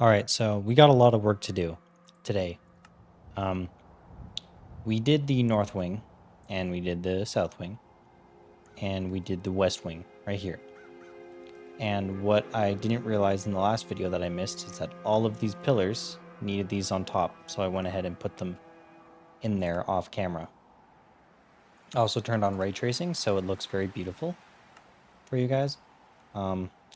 All right, so we got a lot of work to do today. Um, we did the north wing, and we did the south wing, and we did the west wing right here. And what I didn't realize in the last video that I missed is that all of these pillars needed these on top, so I went ahead and put them in there off camera. I also turned on ray tracing, so it looks very beautiful for you guys.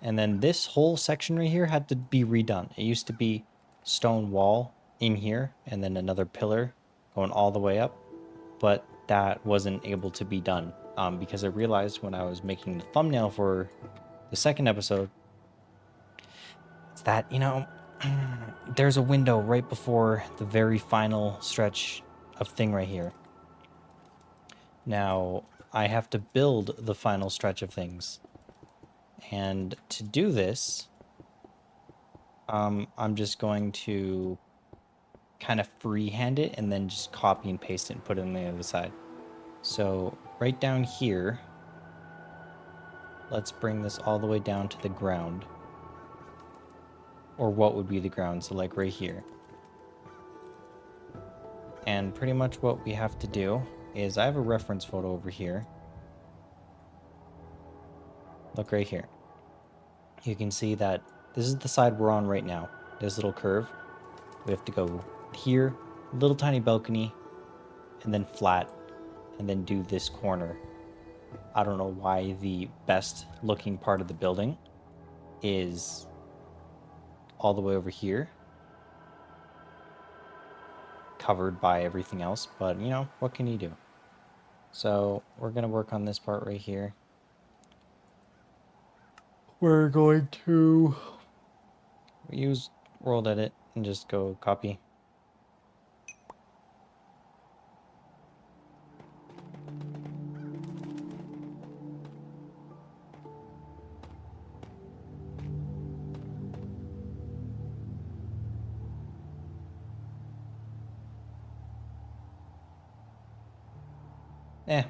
And then this whole section right here had to be redone. It used to be stone wall in here, and then another pillar going all the way up, but that wasn't able to be done because I realized when I was making the thumbnail for the second episode, it's that, there's a window right before the very final stretch of thing right here. Now, I have to build the final stretch of things. And to do this, I'm just going to kind of freehand it and then just copy and paste it and put it on the other side. So right down here, let's bring this all the way down to the ground. Or what would be the ground, so like right here. And pretty much what we have to do is, I have a reference photo over here. Look right here. You can see that this is the side we're on right now. This little curve. We have to go here, little tiny balcony, and then flat, and then do this corner. I don't know why the best looking part of the building is all the way over here, covered by everything else, but what can you do? So we're going to work on this part right here. We're going to use world edit and just go copy.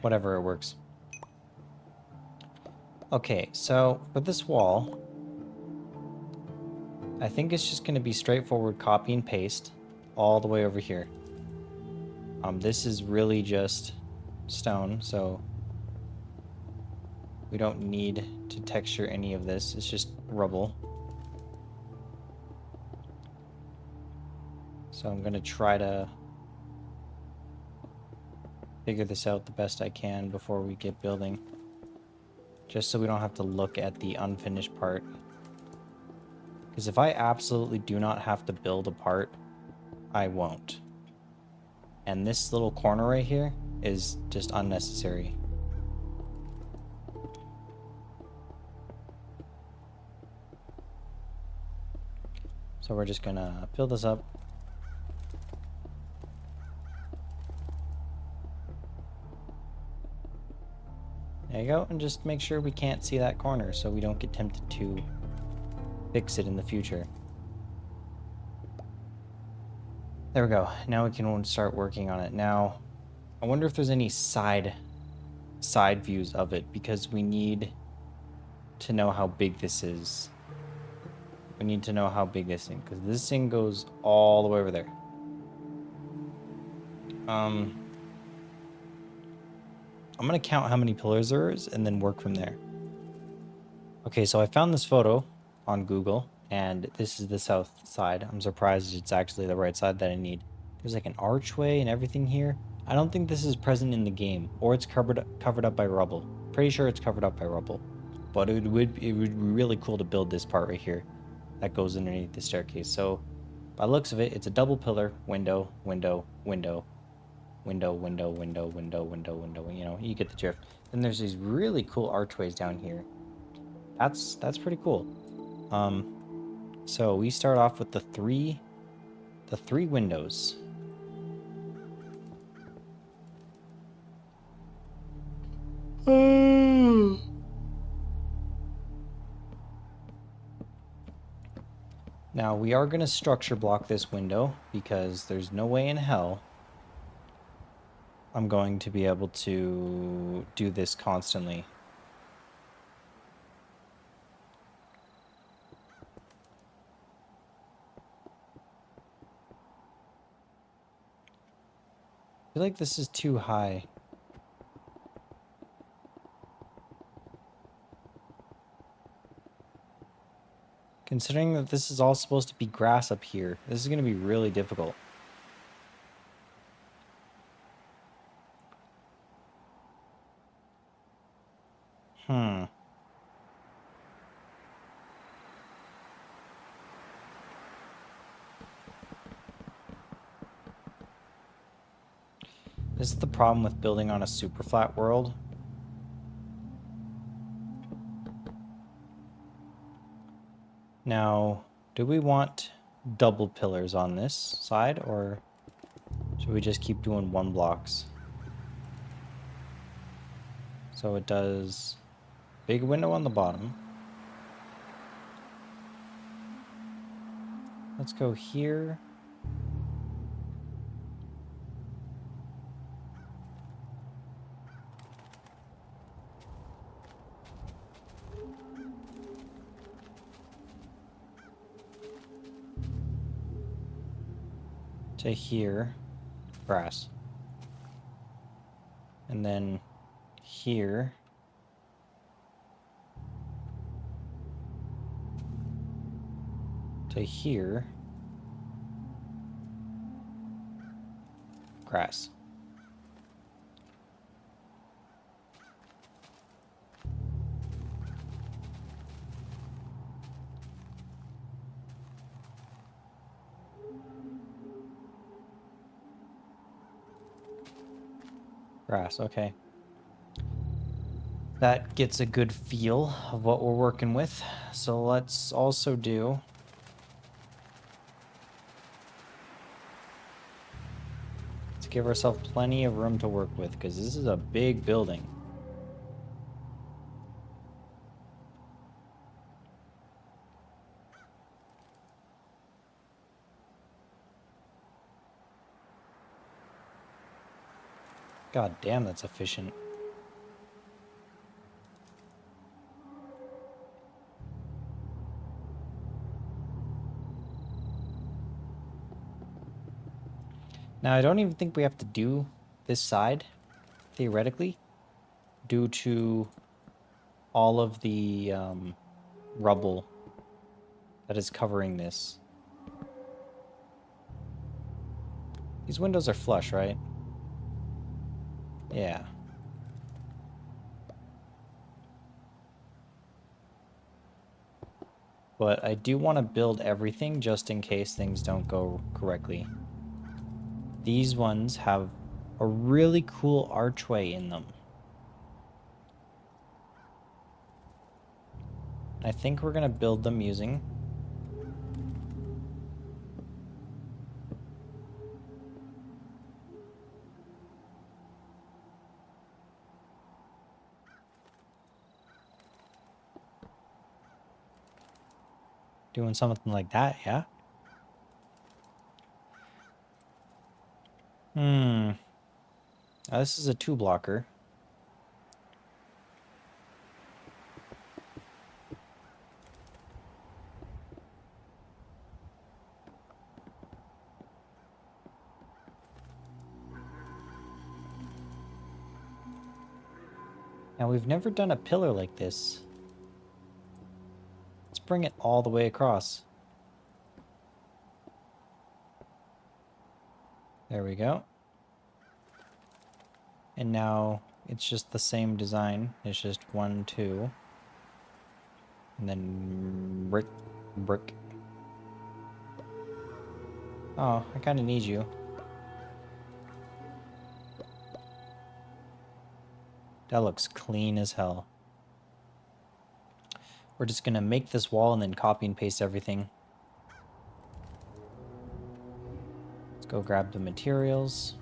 Whatever, it works. Okay, so for this wall, I think it's just going to be straightforward copy and paste all the way over here. This is really just stone, so we don't need to texture any of this. It's just rubble. So I'm going to try to figure this out the best I can before we get building. Just so we don't have to look at the unfinished part. Because if I absolutely do not have to build a part, I won't. And this little corner right here is just unnecessary. So we're just gonna fill this up. There you go, and just make sure we can't see that corner so we don't get tempted to fix it in the future. There we go. Now we can start working on it. Now, I wonder if there's any side views of it, because we need to know how big this is. We need to know how big this thing, because this thing goes all the way over there. I'm gonna count how many pillars there is and then work from there. Okay, so I found this photo on Google, and this is the south side. I'm surprised it's actually the right side that I need. There's like an archway and everything here. I don't think this is present in the game, or it's covered up by rubble. Pretty sure it's covered up by rubble. But it would be really cool to build this part right here that goes underneath the staircase. So by the looks of it, it's a double pillar, window, window, window, window, window, window, window, window, window, you get the drift. Then there's these really cool archways down here. That's pretty cool. So we start off with the three windows. Now we are going to structure block this window, because there's no way in hell I'm going to be able to do this constantly. I feel like this is too high. Considering that this is all supposed to be grass up here, this is going to be really difficult. Hmm. This is the problem with building on a super flat world. Now, do we want double pillars on this side, or should we just keep doing one blocks? So it does big window on the bottom. Let's go here. To here, grass. And then here. To here, grass. Grass, okay. That gets a good feel of what we're working with. So let's also do let's give ourselves plenty of room to work with, because this is a big building. God damn, that's efficient. Now, I don't even think we have to do this side, theoretically, due to all of the rubble that is covering this. These windows are flush, right? Yeah. But I do want to build everything just in case things don't go correctly. These ones have a really cool archway in them. I think we're going to build them using doing something like that, yeah? Now, this is a 2-blocker. Now, we've never done a pillar like this. Let's bring it all the way across. There we go. And now it's just the same design. It's just 1, 2. And then brick, brick. Oh, I kind of need you. That looks clean as hell. We're just going to make this wall and then copy and paste everything. Let's go grab the materials.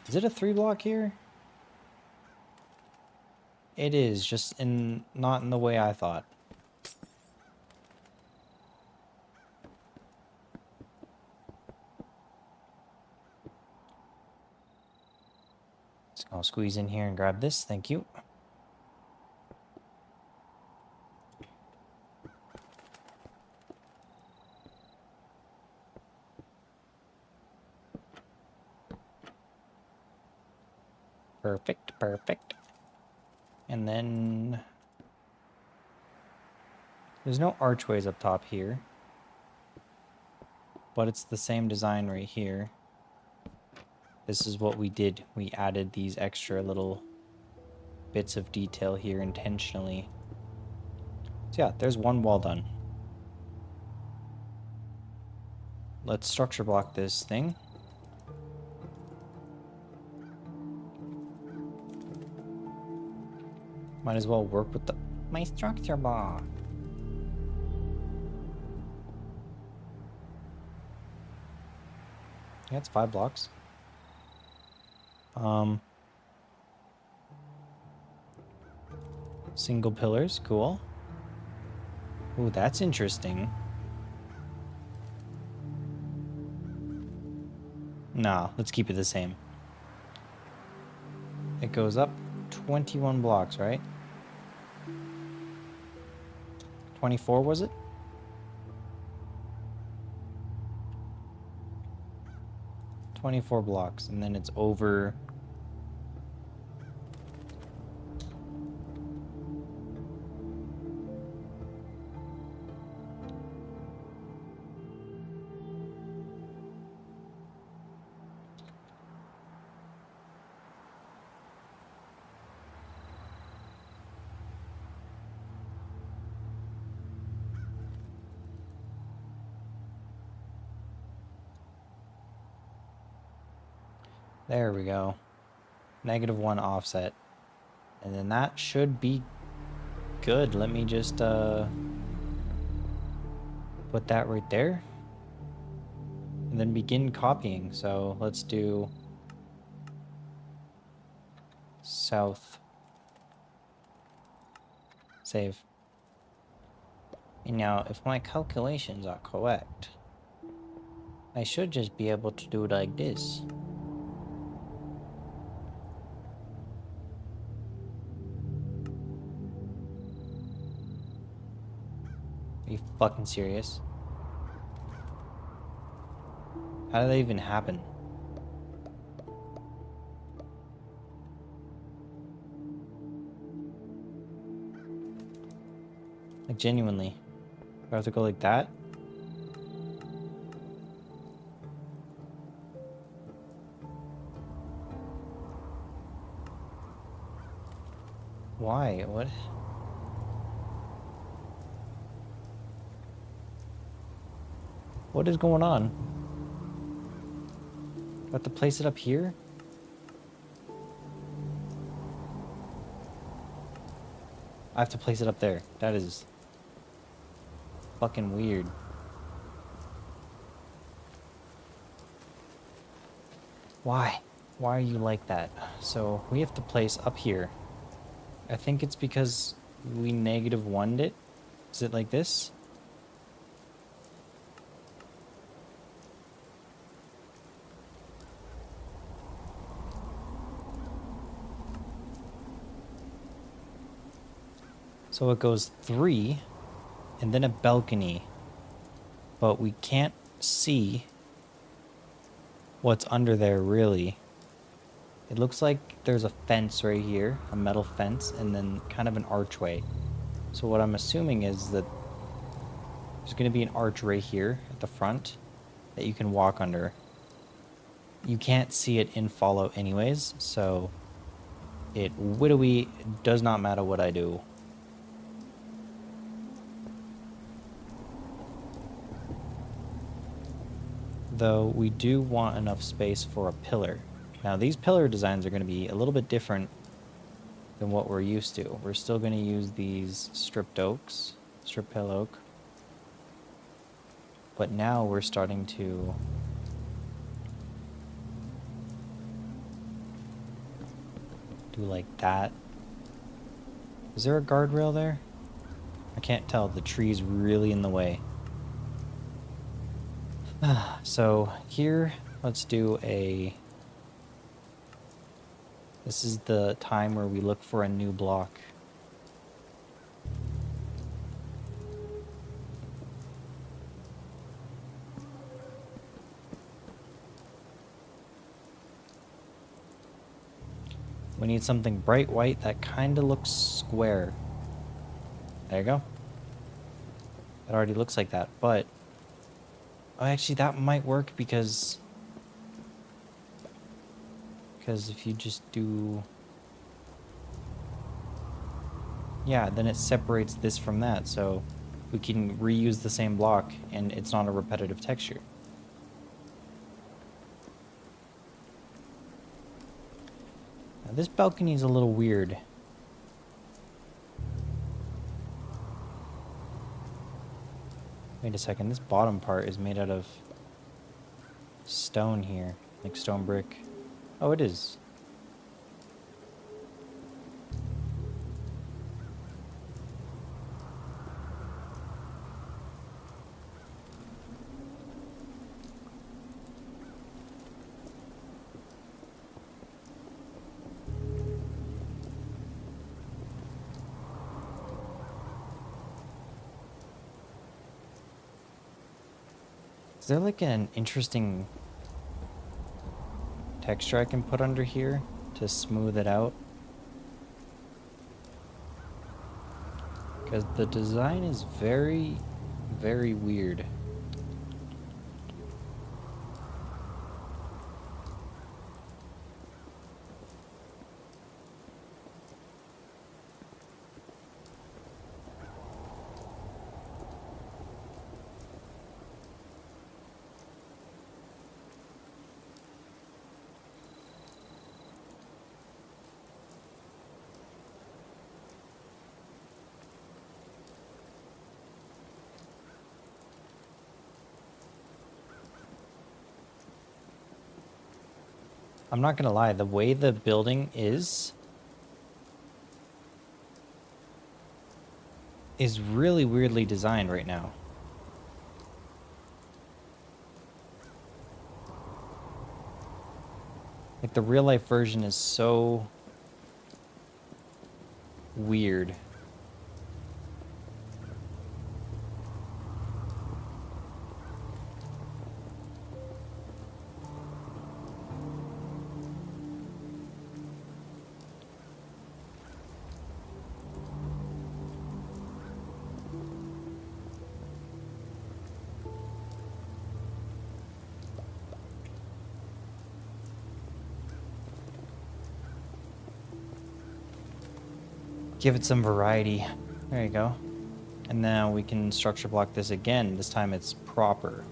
Is it a 3-block here? It is, just not in the way I thought. I'll squeeze in here and grab this. Thank you. Perfect, perfect. And then there's no archways up top here, but it's the same design right here. This is what we did. We added these extra little bits of detail here intentionally. So yeah, there's one wall done. Let's structure block this thing. Might as well work with my structure block. Yeah, it's 5 blocks. Single pillars, cool. Ooh, that's interesting. Nah, let's keep it the same. It goes up 21 blocks, right? 24 was it? $24 blocks, and then it's over. There we go. -1 offset. And then that should be good. Let me just put that right there. And then begin copying. So let's do south. Save. And now if my calculations are correct, I should just be able to do it like this. Are you fucking serious? How did that even happen? Like, genuinely. Do I have to go like that? Why? What? What is going on? Do I have to place it up here? I have to place it up there. That is fucking weird. Why? Why are you like that? So we have to place up here. I think it's because we -1'd it. Is it like this? So it goes 3 and then a balcony, but we can't see what's under there really. It looks like there's a fence right here, a metal fence, and then kind of an archway. So what I'm assuming is that there's going to be an arch right here at the front that you can walk under. You can't see it in follow anyways, so it widowy does not matter what I do. Though we do want enough space for a pillar. Now these pillar designs are going to be a little bit different than what we're used to. We're still going to use these stripped oaks, strip pale oak. But now we're starting to do like that. Is there a guardrail there? I can't tell. The tree's really in the way. So here, let's do a This is the time where we look for a new block. We need something bright white that kind of looks square. There you go. It already looks like that, but... Oh, actually, that might work because if you just do... Yeah, then it separates this from that, so we can reuse the same block, and it's not a repetitive texture. Now, this balcony is a little weird. Wait a second, this bottom part is made out of stone here, like stone brick. Oh, it is. Is there like an interesting texture I can put under here to smooth it out? Because the design is very, very weird. I'm not gonna lie, the way the building is really weirdly designed right now. Like the real life version is so weird. Give it some variety. There you go. And now we can structure block this again. This time it's proper.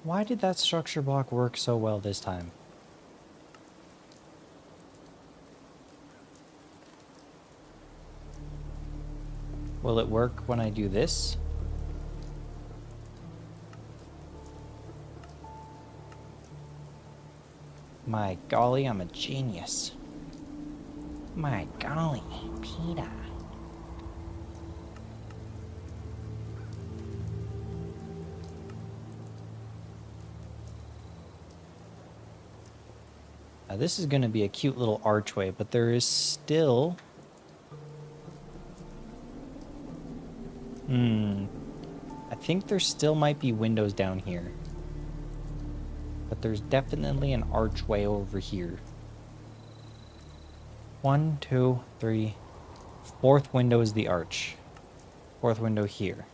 Why did that structure block work so well this time? Will it work when I do this? My golly, I'm a genius. My golly, Peter. Now this is going to be a cute little archway, but there is still... I think there still might be windows down here. But there's definitely an archway over here. 1, 2, 3. Fourth window is the arch. Fourth window here.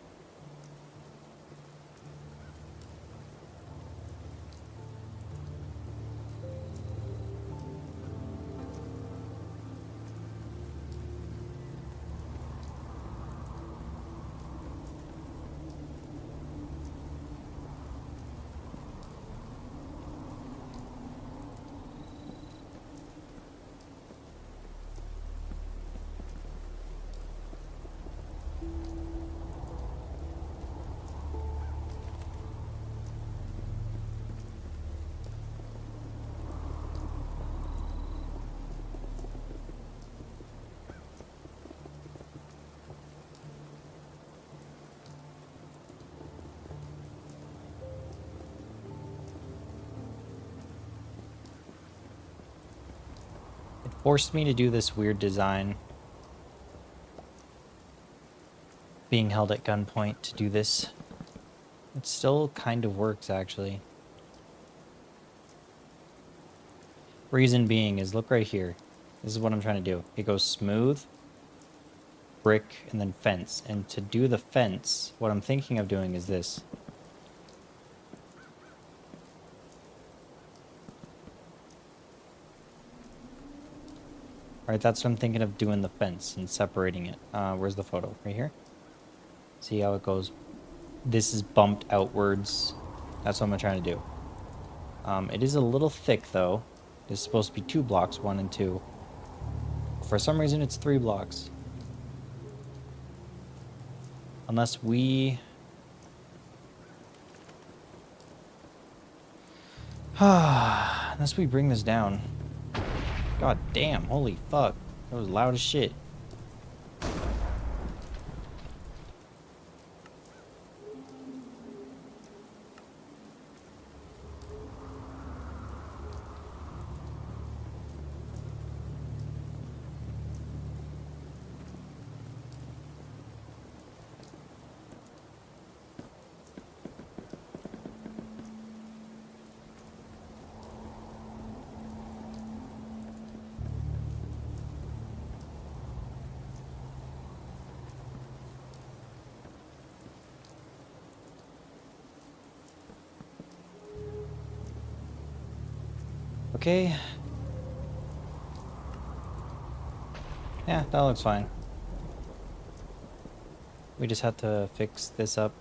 forced me to do this weird design. Being held at gunpoint to do this. It still kind of works, actually. Reason being is, look right here. This is what I'm trying to do. It goes smooth, brick, and then fence. And to do the fence, what I'm thinking of doing is this. Alright, that's what I'm thinking of doing the fence and separating it. Where's the photo? Right here? See how it goes? This is bumped outwards. That's what I'm trying to do. It is a little thick, though. It's supposed to be 2 blocks, 1 and 2. For some reason, it's 3 blocks. Unless we... Unless we bring this down. God damn, holy fuck. That was loud as shit. Okay. Yeah, that looks fine. We just have to fix this up.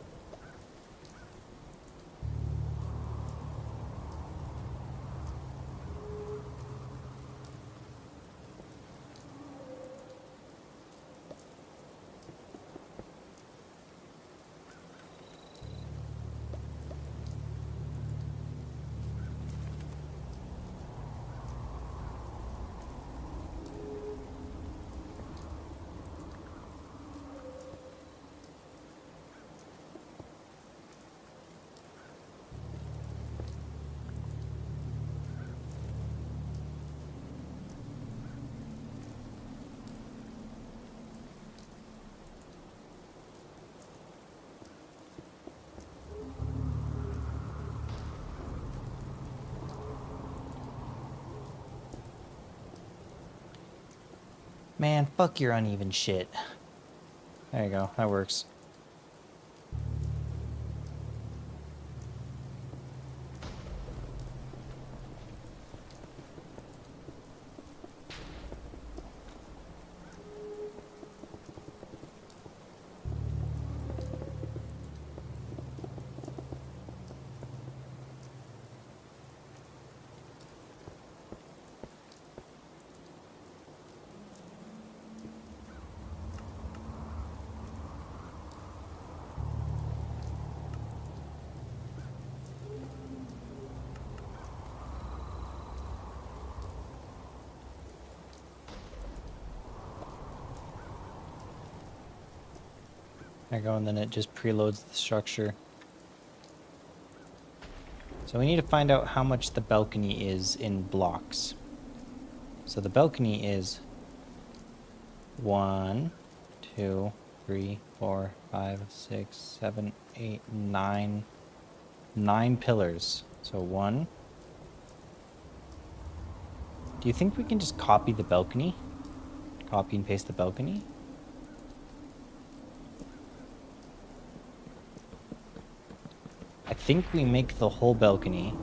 Man, fuck your uneven shit. There you go, that works. There you go, and then it just preloads the structure. So we need to find out how much the balcony is in blocks. So the balcony is 1, 2, 3, 4, 5, 6, 7, 8, 9. 9 pillars. So 1. Do you think we can just copy the balcony? Copy and paste the balcony? I think we make the whole balcony.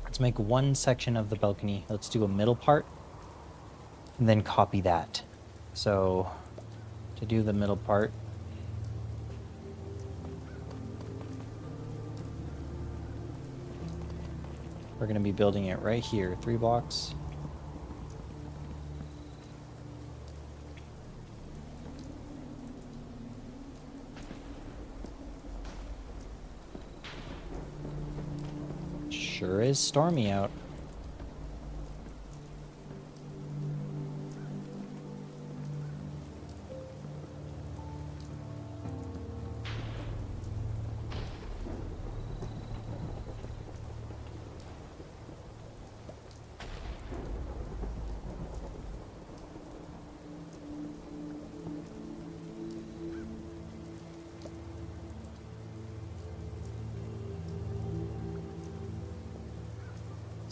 Let's make one section of the balcony. Let's do a middle part and then copy that. So to do the middle part, we're going to be building it right here, 3 blocks. Sure is stormy out.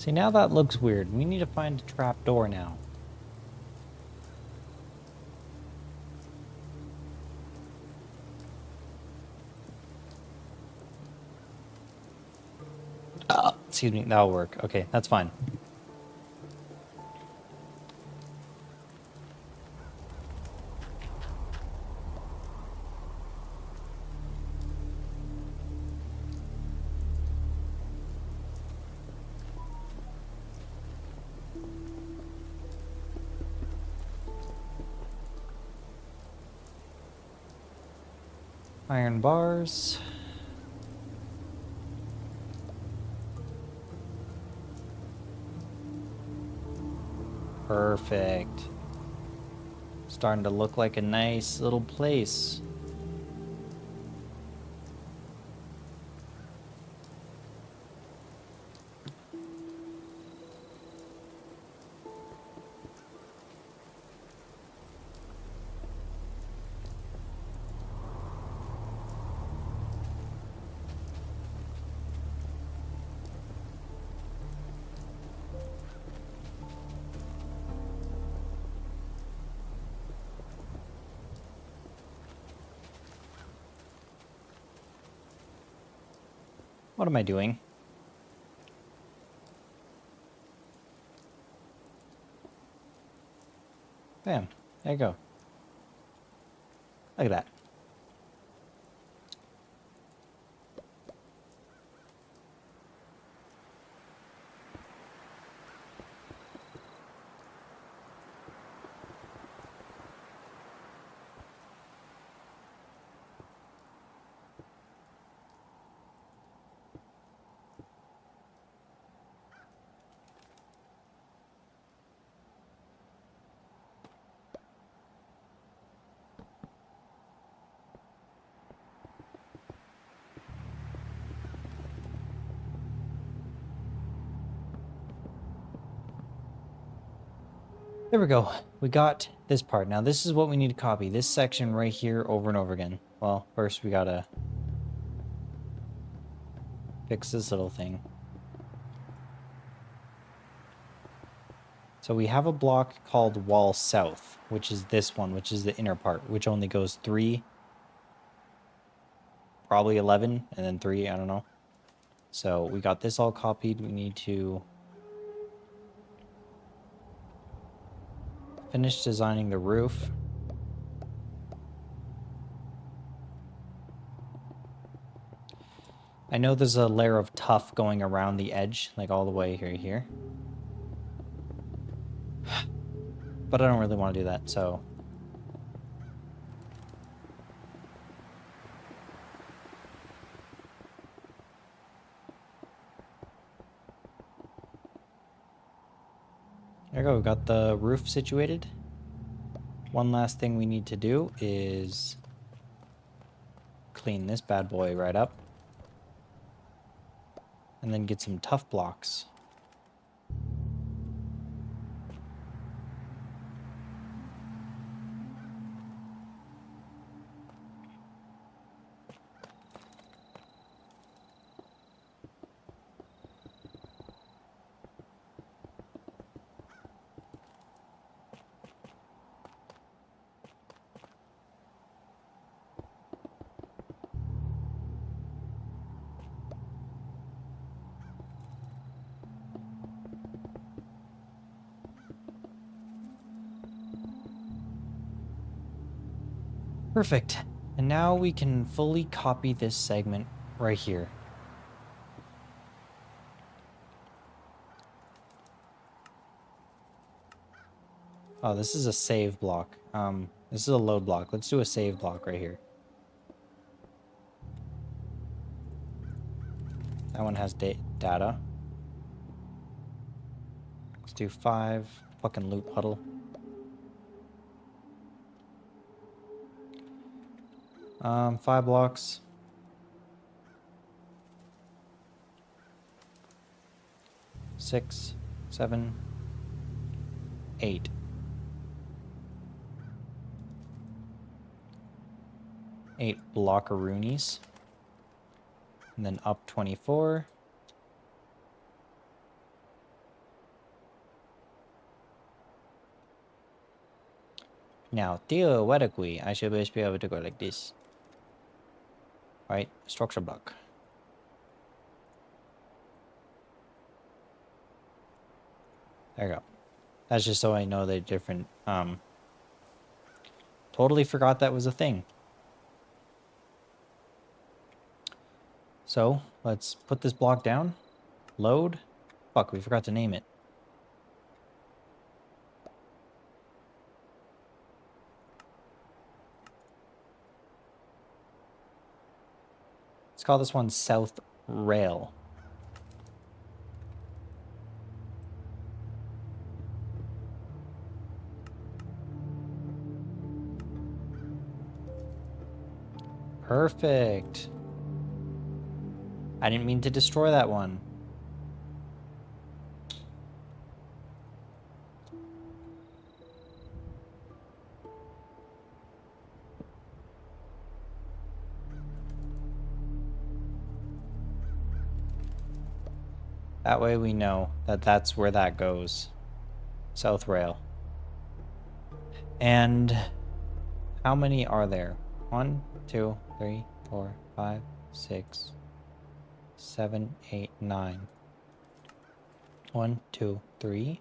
See, now that looks weird. We need to find a trap door now. Excuse me, that'll work. Okay, that's fine. Iron bars. Perfect. Starting to look like a nice little place. What am I doing? Bam. There you go. Look at that. There we go. We got this part. Now this is what we need to copy. This section right here over and over again. Well, first we gotta fix this little thing. So we have a block called wall south, which is this one, which is the inner part, which only goes 3, probably 11, and then 3, I don't know. So we got this all copied. We need to finish designing the roof. I know there's a layer of tuff going around the edge, like all the way here. But I don't really want to do that, so... There we go, we got the roof situated. One last thing we need to do is clean this bad boy right up. And then get some tough blocks. Perfect. And now we can fully copy this segment right here. Oh, this is a save block. This is a load block. Let's do a save block right here. That one has data. Let's do 5. Fucking loot puddle. 5 blocks. 6, 7, 8. 8 blockaroonies. And then up 24. Now, theoretically, I should just be able to go like this. Right? Structure block. There you go. That's just so I know they're different. Totally forgot that was a thing. So, let's put this block down. Load. Fuck, we forgot to name it. Let's call this one South Rail. Perfect. I didn't mean to destroy that one. That way we know that that's where that goes. South Rail. And how many are there? 1, 2, 3, 4, 5, 6, 7, 8, 9. 1, 2, 3.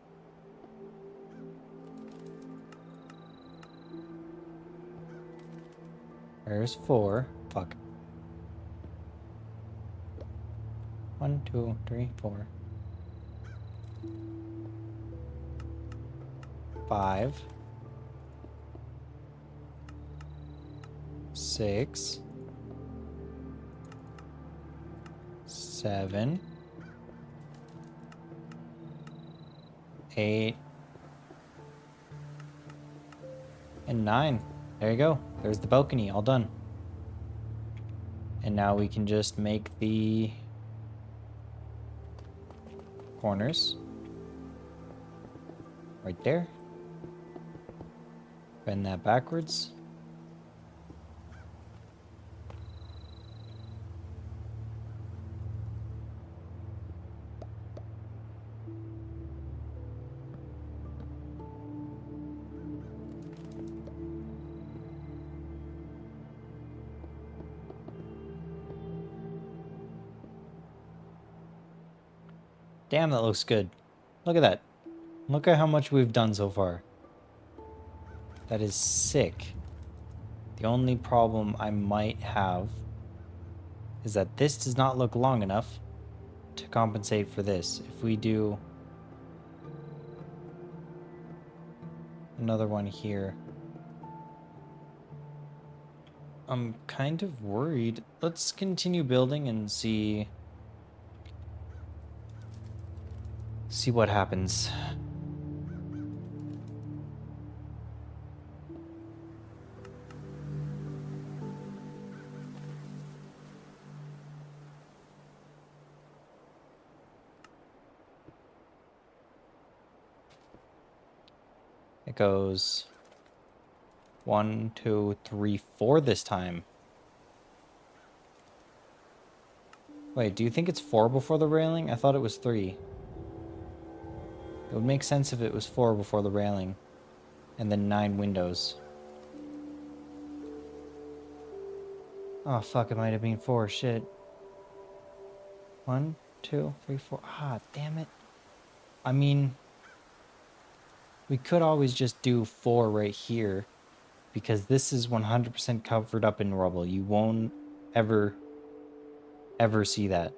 There's 4. Fuck. 1, 2, 3, 4. 5. 6. 7. 8. And 9. There you go. There's the balcony, all done. And now we can just make the corners right there. Bend that backwards. Damn, that looks good. Look at that. Look at how much we've done so far. That is sick. The only problem I might have is that this does not look long enough to compensate for this. If we do another one here, I'm kind of worried. Let's continue building and see what happens. It goes 1, 2, 3, 4 this time. Wait, do you think it's 4 before the railing? I thought it was 3. It would make sense if it was 4 before the railing. And then 9 windows. Oh, fuck, it might have been 4. Shit. 1, 2, 3, 4. Ah, damn it. I mean, we could always just do 4 right here. Because this is 100% covered up in rubble. You won't ever see that.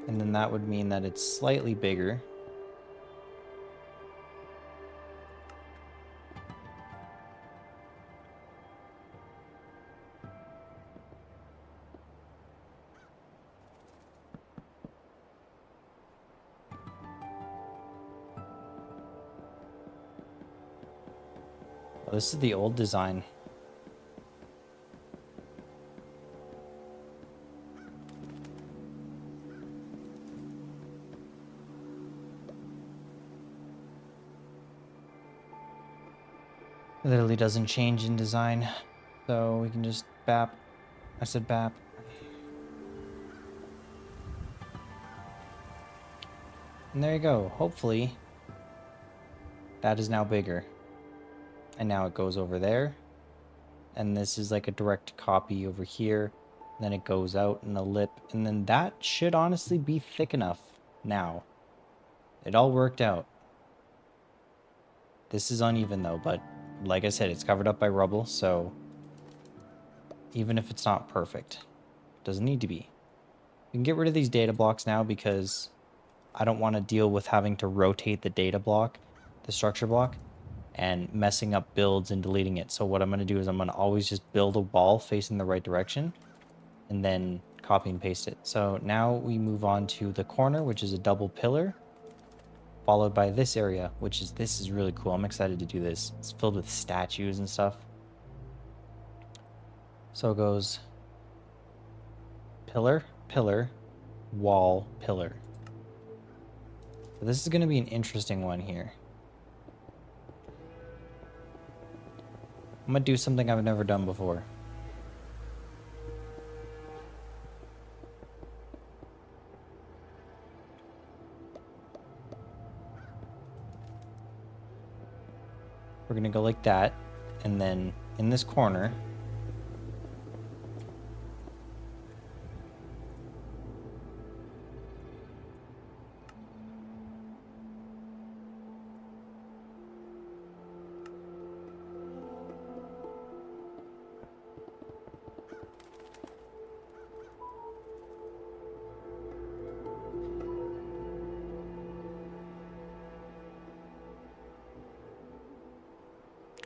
And then that would mean that it's slightly bigger. Oh, this is the old design. It literally doesn't change in design. So we can just bap. I said bap. And there you go. Hopefully that is now bigger. And now it goes over there. And this is like a direct copy over here. Then it goes out in a lip. And then that should honestly be thick enough now. It all worked out. This is uneven though, but like I said, it's covered up by rubble. So even if it's not perfect, it doesn't need to be. We can get rid of these data blocks now because I don't want to deal with having to rotate the data block, the structure block, and messing up builds and deleting it. So what I'm going to do is I'm going to always just build a wall facing the right direction and then copy and paste it. So now we move on to the corner, which is a double pillar, followed by this area, which is, this is really cool. I'm excited to do this. It's filled with statues and stuff. So it goes pillar, pillar, wall, pillar. So this is going to be an interesting one here. I'm going to do something I've never done before. We're going to go like that. And then in this corner,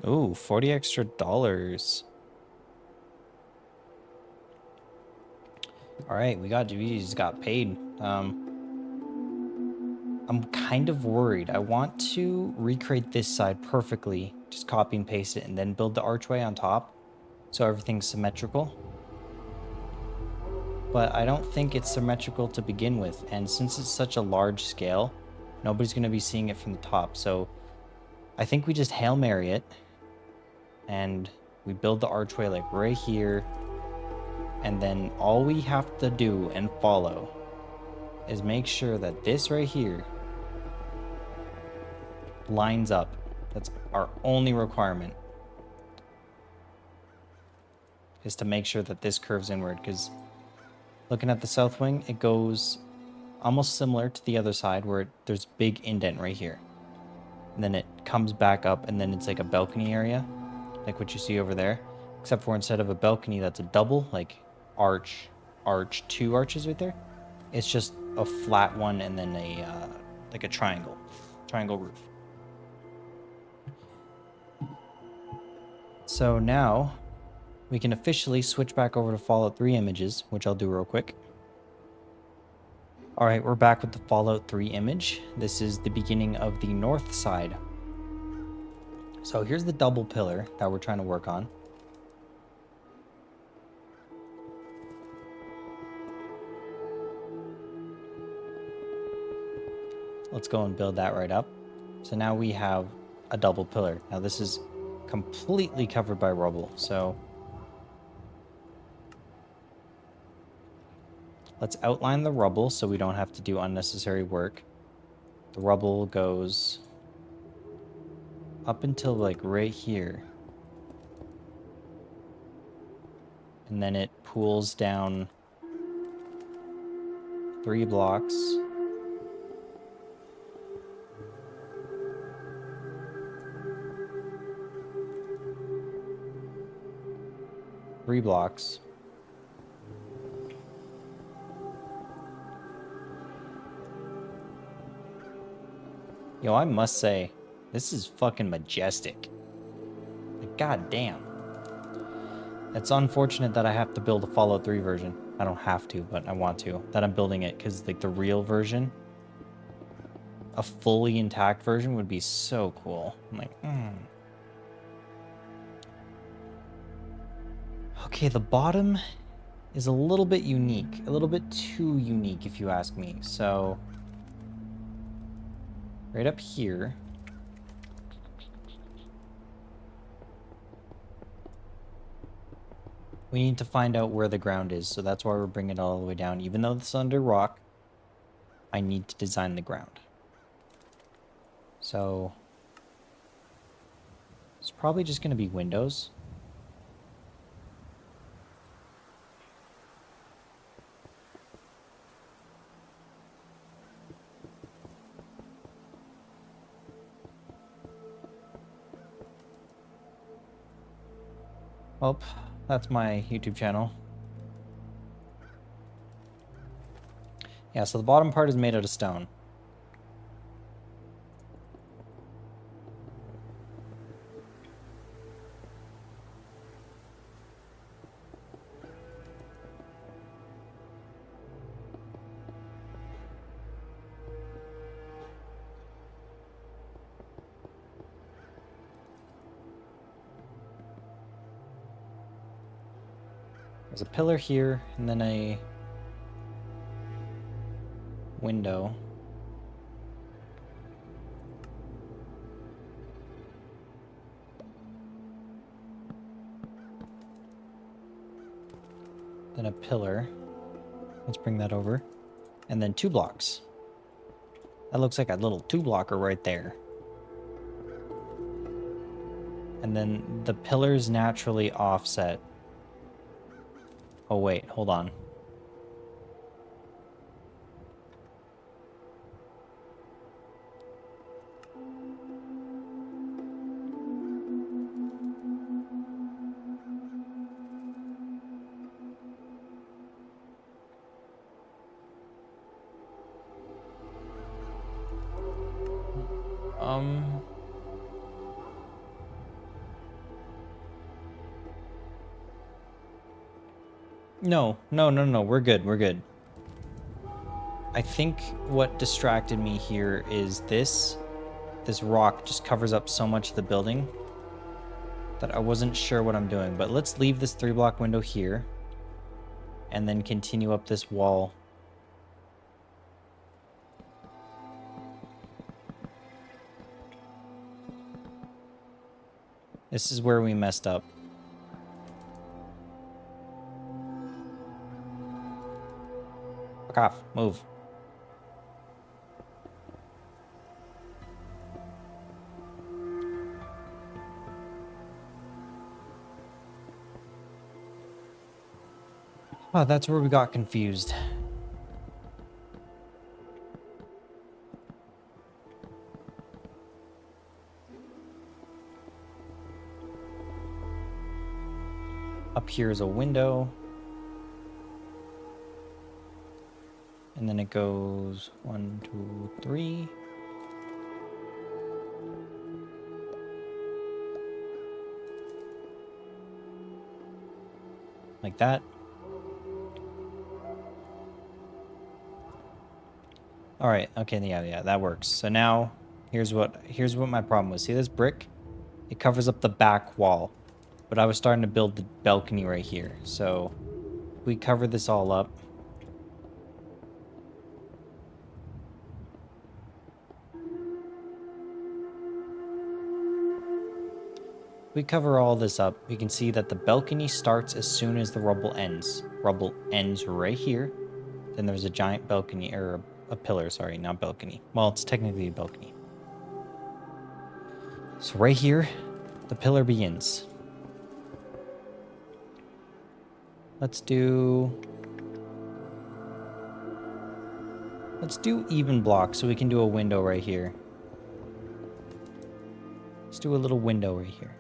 ooh, $40 extra. All right, we just got paid. I'm kind of worried. I want to recreate this side perfectly, just copy and paste it, and then build the archway on top so everything's symmetrical. But I don't think it's symmetrical to begin with, and since it's such a large scale, nobody's going to be seeing it from the top. So I think we just Hail Mary it, and we build the archway like right here, and then all we have to do and follow is make sure that this right here lines up. That's our only requirement, is to make sure that this curves inward, because looking at the south wing, it goes almost similar to the other side where there's big indent right here. And then it comes back up, and then it's like a balcony area, like what you see over there. Except for instead of a balcony that's a double, like arch, two arches right there, it's just a flat one and then a like a triangle roof. So now we can officially switch back over to Fallout 3 images, which I'll do real quick. All right, we're back with the Fallout 3 image. This is the beginning of the north side. So here's the double pillar that we're trying to work on. Let's go and build that right up. So now we have a double pillar. Now this is completely covered by rubble, so let's outline the rubble so we don't have to do unnecessary work. The rubble goes up until like right here. And then it pools down 3 blocks. Yo, I must say, this is fucking majestic. Like, god damn. It's unfortunate that I have to build a Fallout 3 version. I don't have to, but I want to. That I'm building it, because like the real version, a fully intact version would be so cool. I'm like, Okay, the bottom is a little bit unique. A little bit too unique, if you ask me. So, right up here, we need to find out where the ground is. So that's why we're bringing it all the way down. Even though it's under rock, I need to design the ground. So it's probably just going to be windows. Well, that's my YouTube channel. Yeah, so the bottom part is made out of stone. There's a pillar here, and then a window. Then a pillar. Let's bring that over. And then 2 blocks. That looks like a little 2-blocker right there. And then the pillars naturally offset. Oh wait, hold on. No. We're good. We're good. I think what distracted me here is this rock just covers up so much of the building that I wasn't sure what I'm doing. But let's leave this 3-block window here and then continue up this wall. This is where we messed up. Fuck off. Move. Oh, that's where we got confused. Up here is a window. And then it goes 1, 2, 3. Like that. All right. Okay. Yeah, that works. So now here's what my problem was. See this brick? It covers up the back wall, but I was starting to build the balcony right here. So we cover this all up. We cover all this up. We can see that the balcony starts as soon as the rubble ends. Rubble ends right here. Then there's a giant balcony, or a pillar, sorry, not balcony. Well, it's technically a balcony. So right here, the pillar begins. Let's do even blocks so we can do a window right here. Let's do a little window right here.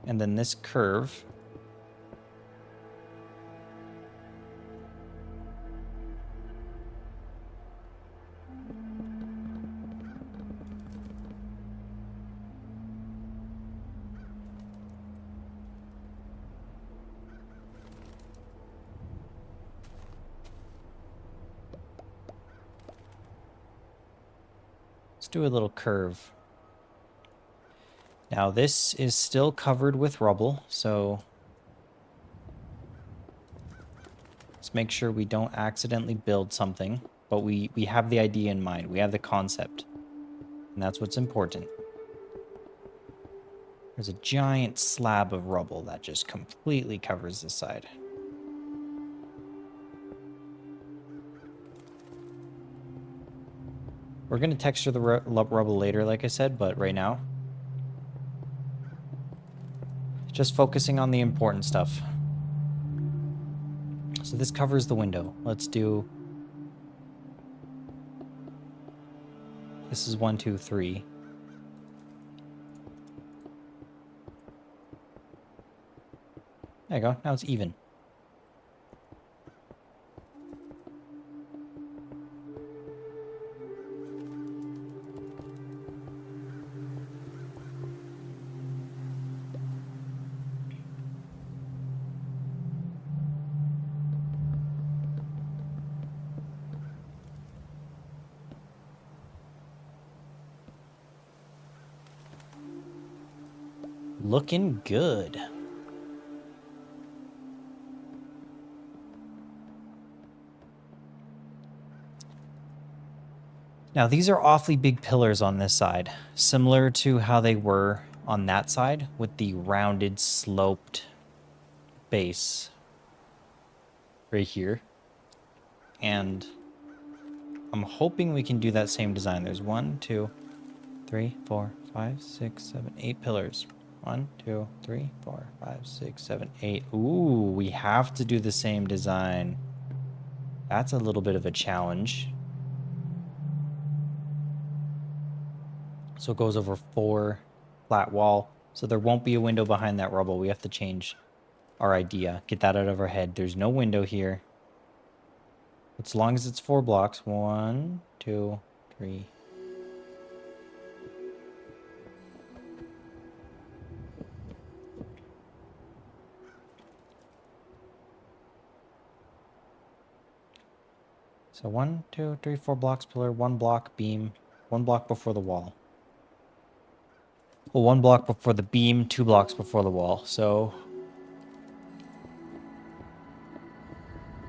And then this curve. Let's do a little curve. Now this is still covered with rubble, so let's make sure we don't accidentally build something, but we have the idea in mind. We have the concept, and that's what's important. There's a giant slab of rubble that just completely covers the side. We're going to texture the rubble later, like I said, but right now, just focusing on the important stuff. So this covers the window. Let's do... This is 1, 2, 3. There you go. Now it's even. Looking good. Now these are awfully big pillars on this side, similar to how they were on that side with the rounded sloped base right here. And I'm hoping we can do that same design. There's 1, 2, 3, 4, 5, 6, 7, 8 pillars. 1, 2, 3, 4, 5, 6, 7, 8. Ooh, we have to do the same design. That's a little bit of a challenge. So it goes over 4 flat wall. So there won't be a window behind that rubble. We have to change our idea. Get that out of our head. There's no window here. As long as it's 4 blocks. 1, 2, 3. So 1, 2, 3, 4 blocks pillar, 1 block beam, 1 block before the wall. Well, 1 block before the beam, 2 blocks before the wall. So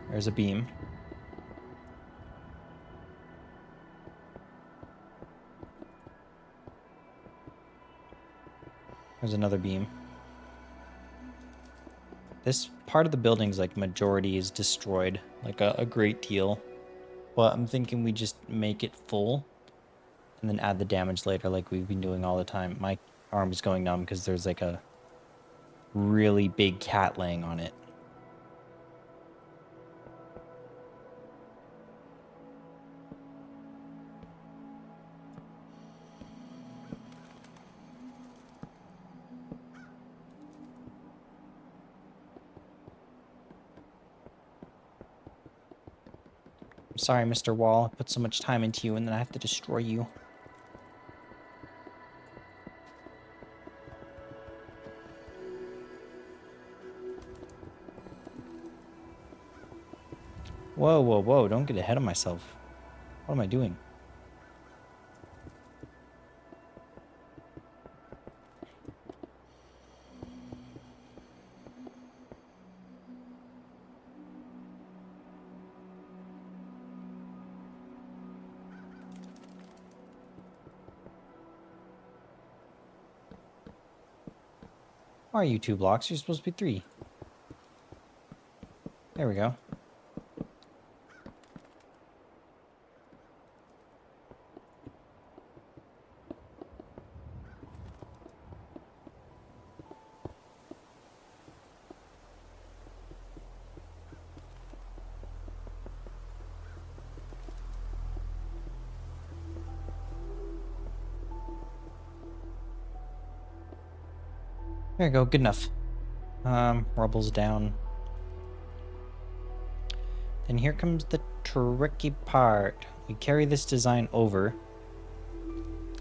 there's a beam. There's another beam. This part of the building's like majority is destroyed, like a great deal. But I'm thinking we just make it full and then add the damage later like we've been doing all the time. My arm is going numb because there's like a really big cat laying on it. I'm sorry, Mr. Wall. I put so much time into you and then I have to destroy you. Whoa, whoa, whoa. Don't get ahead of myself. What am I doing? Why are you 2 blocks? You're supposed to be 3. There we go. There you go. Good enough. Rubble's down. Then here comes the tricky part. We carry this design over,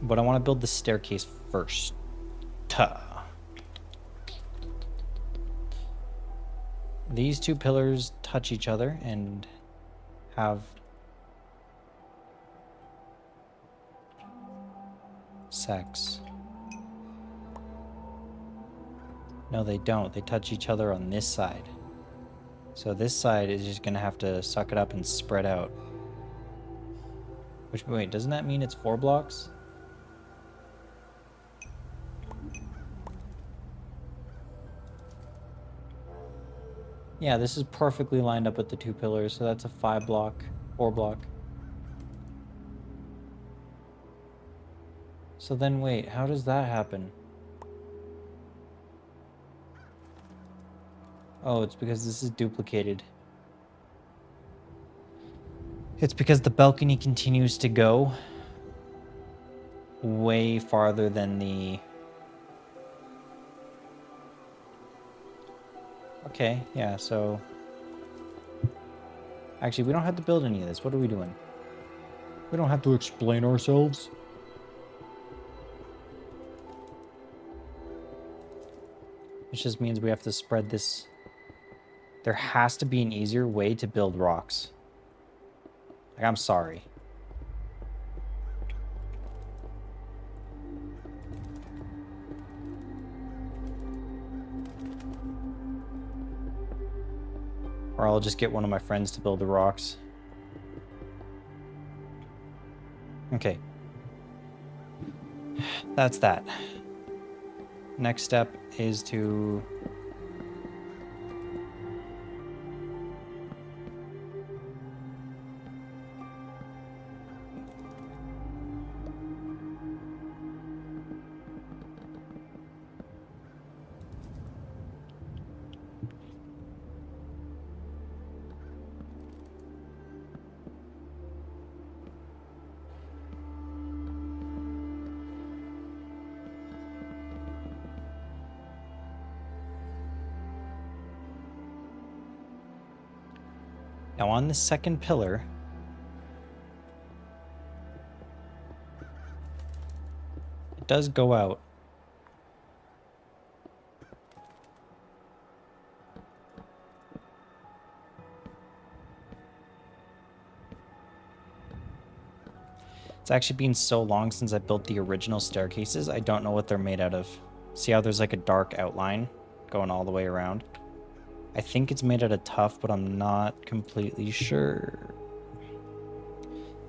but I want to build the staircase first. These 2 pillars touch each other and have sex. No, they don't. They touch each other on this side. So this side is just going to have to suck it up and spread out. Which, wait, doesn't that mean it's 4 blocks? Yeah, this is perfectly lined up with the 2 pillars, so that's a 5 block, 4 block. So then wait, how does that happen? Oh, it's because this is duplicated. It's because the balcony continues to go way farther than the... Okay, yeah, so... Actually, we don't have to build any of this. What are we doing? We don't have to explain ourselves. Which just means we have to spread this... There has to be an easier way to build rocks. Like, I'm sorry. Or I'll just get one of my friends to build the rocks. Okay. That's that. Next step is to... Now on the second pillar, it does go out. It's actually been so long since I built the original staircases, I don't know what they're made out of. See how there's like a dark outline going all the way around? I think it's made out of tuff, but I'm not completely sure.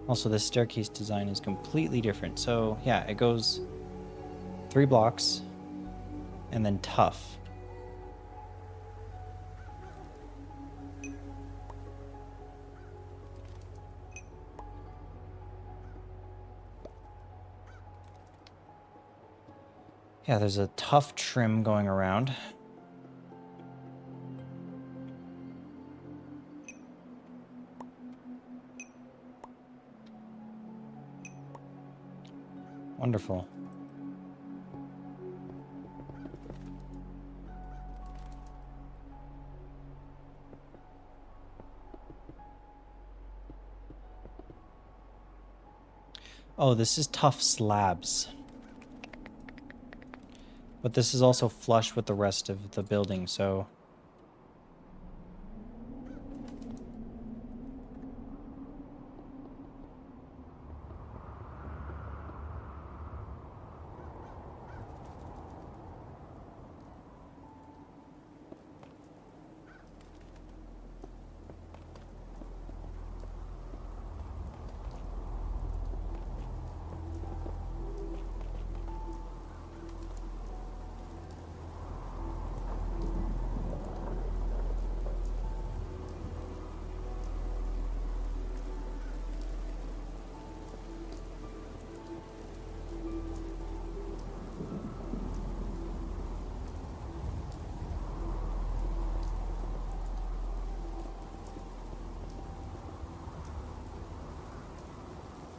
Also, this staircase design is completely different. So yeah, it goes 3 blocks and then tuff. Yeah, there's a tuff trim going around. Wonderful. Oh, this is tough slabs. But this is also flush with the rest of the building, so...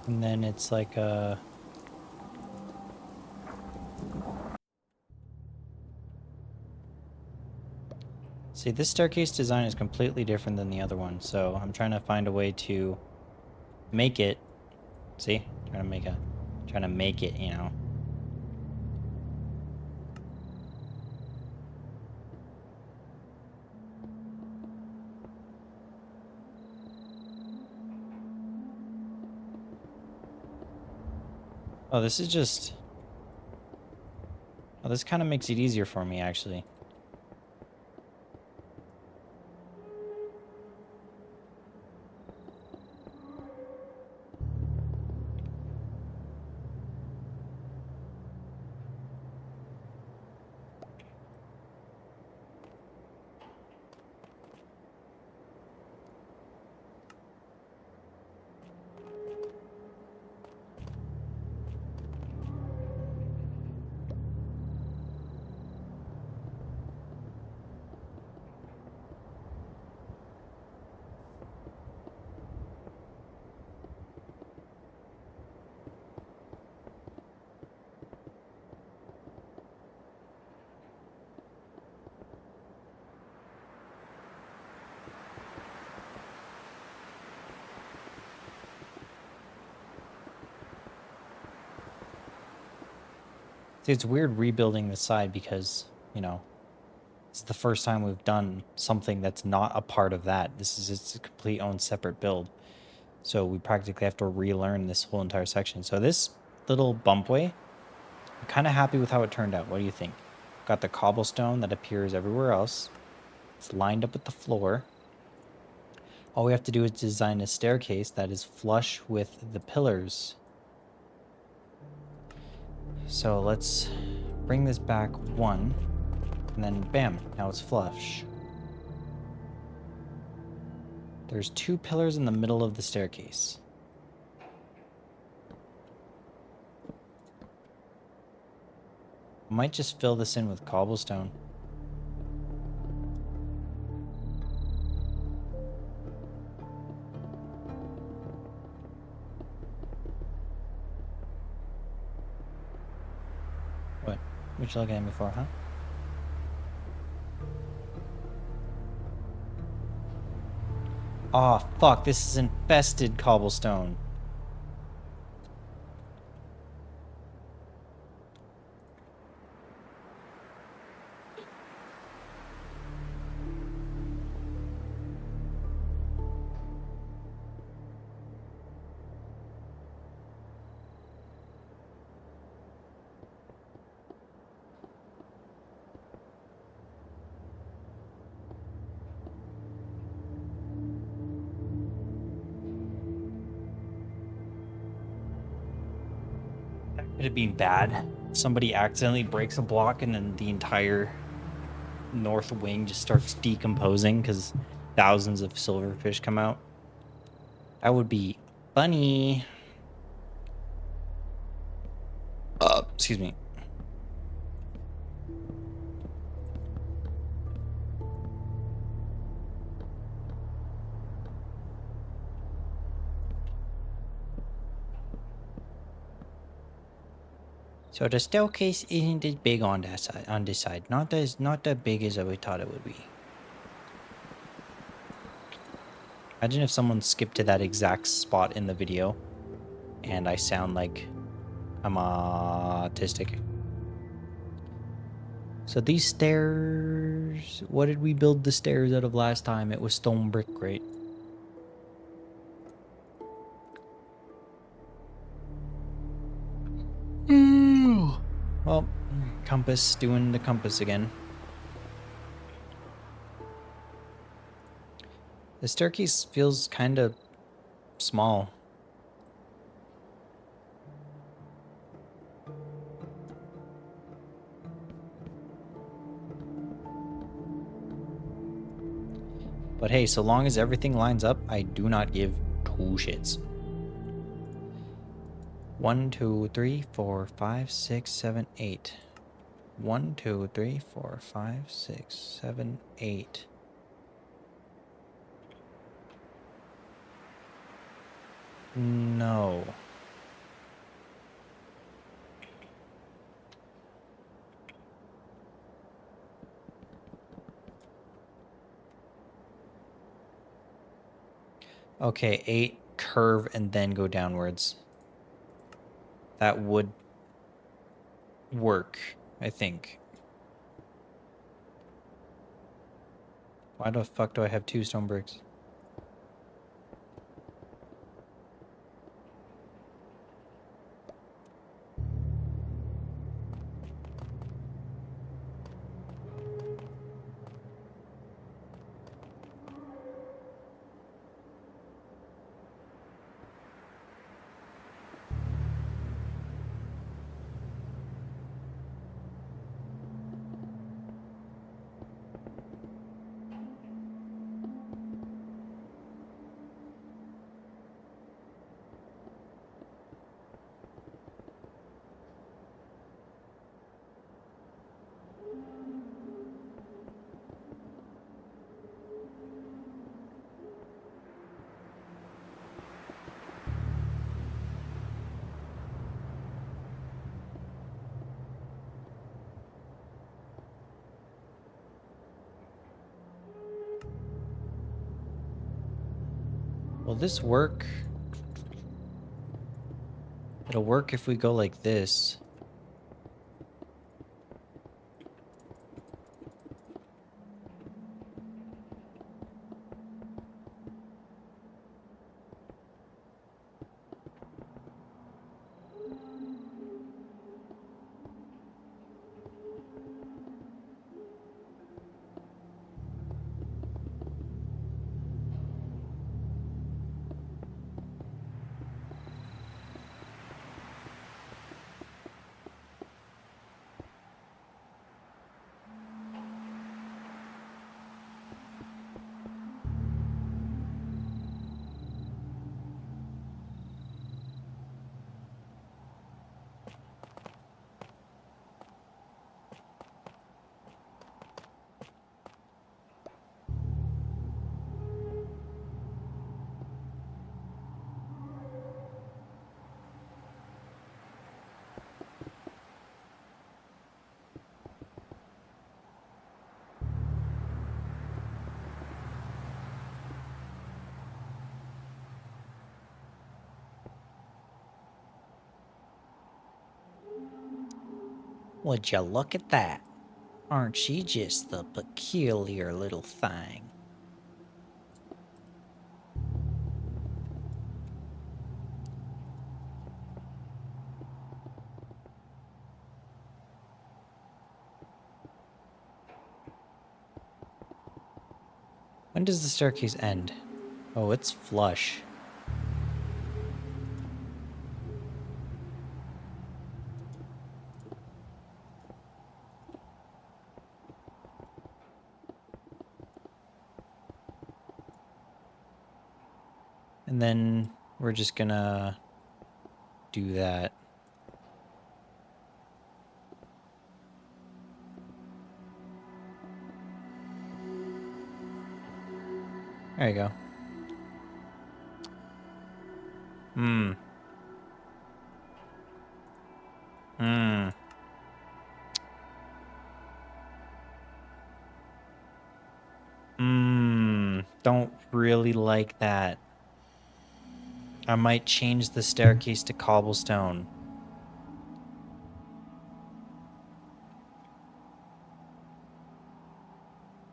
And then it's like a... See, this staircase design is completely different than the other one, so I'm trying to find a way to make it... See? Trying to make it, you know. Oh, this is just... Oh, this kind of makes it easier for me, actually. See, it's weird rebuilding this side because, you know, it's the first time we've done something that's not a part of that. This is its complete own separate build. So we practically have to relearn this whole entire section. So this little bumpway, I'm kind of happy with how it turned out. What do you think? Got the cobblestone that appears everywhere else. It's lined up with the floor. All we have to do is design a staircase that is flush with the pillars. So let's bring this back one, and then bam, now it's flush. There's 2 pillars in the middle of the staircase. I might just fill this in with cobblestone. What you looking at me for, huh? Oh, fuck, this is infested cobblestone. Could have been bad. Somebody accidentally breaks a block and then the entire north wing just starts decomposing because thousands of silverfish come out. That would be funny. Excuse me. So the staircase isn't as big on that side, on this side. Not as big as we thought it would be. Imagine if someone skipped to that exact spot in the video and I sound like I'm autistic. So these stairs, what did we build the stairs out of last time? It was stone brick, right? Well, compass, doing the compass again. The staircase feels kind of small. But hey, so long as everything lines up, I do not give 2 shits. 1, 2, 3, 4, 5, 6, 7, 8. 1, 2, 3, 4, 5, 6, 7, 8. No. Okay, 8, curve, and then go downwards. That would work, I think. Why the fuck do I have 2 stone bricks? Will this work? It'll work if we go like this. Would you look at that? Aren't she just the peculiar little thing? When does the staircase end? Oh, it's flush. And then we're just gonna do that. There you go. Hmm. Hmm. Don't really like that. I might change the staircase to cobblestone.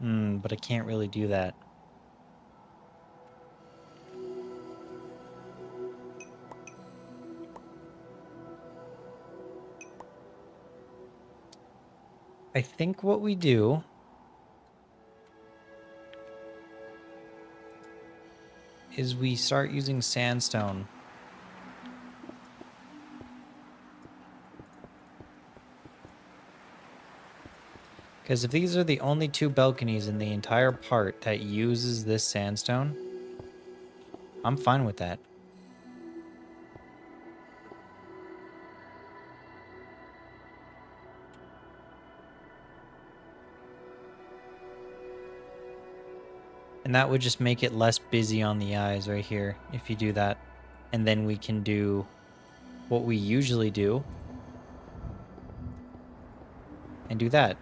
But I can't really do that. I think what we do is we start using sandstone. Because if these are the only two balconies in the entire part that uses this sandstone, I'm fine with that. And that would just make it less busy on the eyes right here if you do that. And then we can do what we usually do and do that.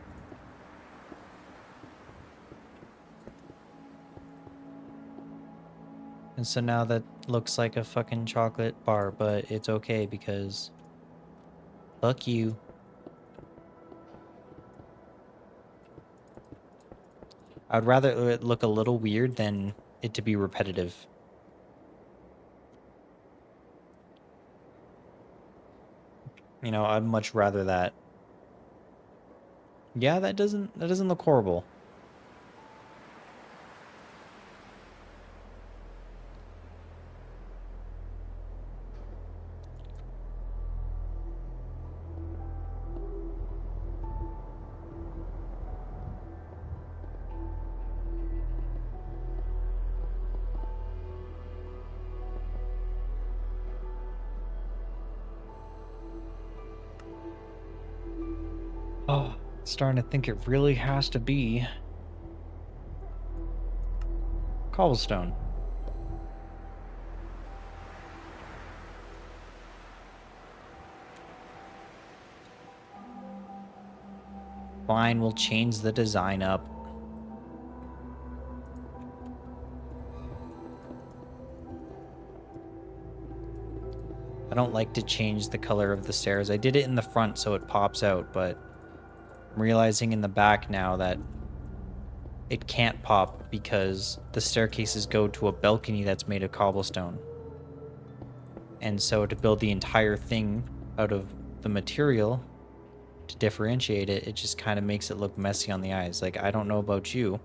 And so now that looks like a fucking chocolate bar, but it's okay because fuck you. I'd rather it look a little weird than it to be repetitive. You know, I'd much rather that. Yeah, that doesn't look horrible. Oh, starting to think it really has to be cobblestone. Fine, we'll change the design up. I don't like to change the color of the stairs. I did it in the front so it pops out, but I'm realizing in the back now that it can't pop because the staircases go to a balcony that's made of cobblestone. And so to build the entire thing out of the material to differentiate it, it just kind of makes it look messy on the eyes. Like, I don't know about you,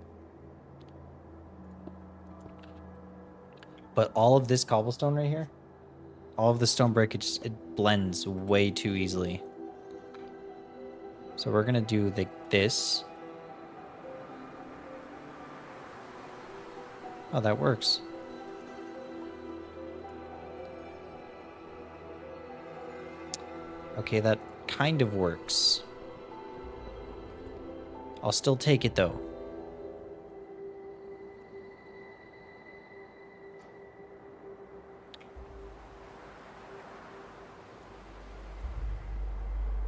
but all of this cobblestone right here, all of the stone brick, it blends way too easily. So we're gonna do this. Oh, that works. Okay, that kind of works. I'll still take it though.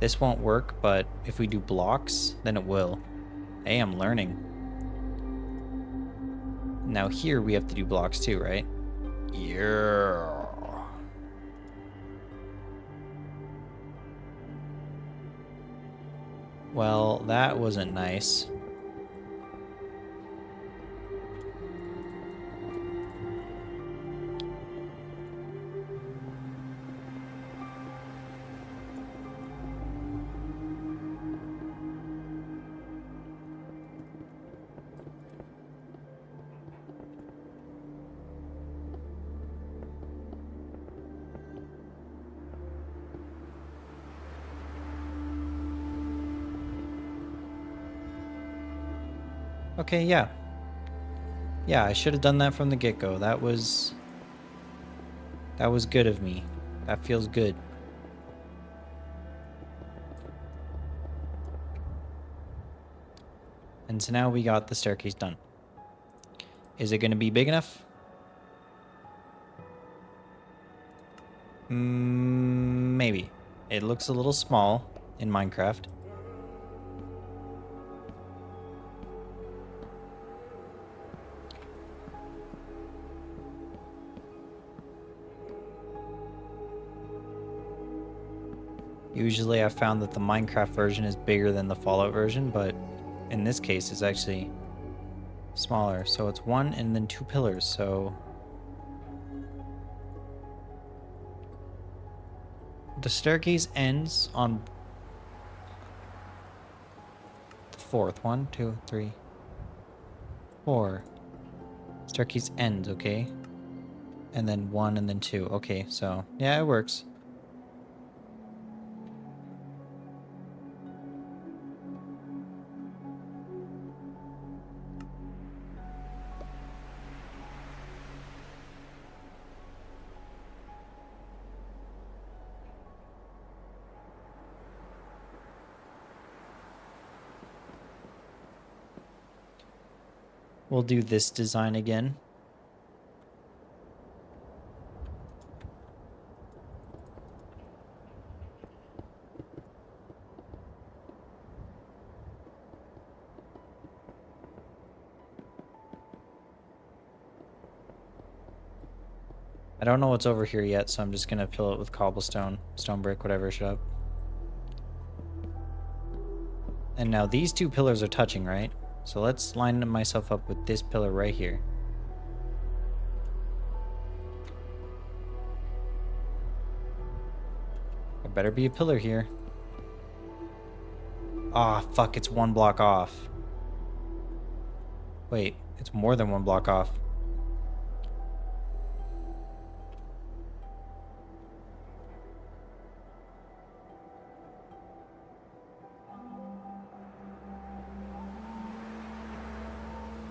This won't work, but if we do blocks, then it will. Hey, I'm learning. Now here we have to do blocks too, right? Yeah. Well, that wasn't nice. Okay, yeah. Yeah, I should have done that from the get-go. That was good of me. That feels good. And so now we got the staircase done. Is it going to be big enough? Maybe. It looks a little small in Minecraft. Usually I've found that the Minecraft version is bigger than the Fallout version, but in this case it's actually smaller. So it's one and then two pillars, so the staircase ends on the fourth. 1, 2, 3, 4. Staircase ends, okay? And then 1 and then 2. Okay, so yeah, it works. We'll do this design again. I don't know what's over here yet, so I'm just gonna fill it with cobblestone, stone brick, whatever, shut up. And now these two pillars are touching, right? So let's line myself up with this pillar right here. There better be a pillar here. Ah, oh, fuck, it's 1 block off. Wait, it's more than 1 block off.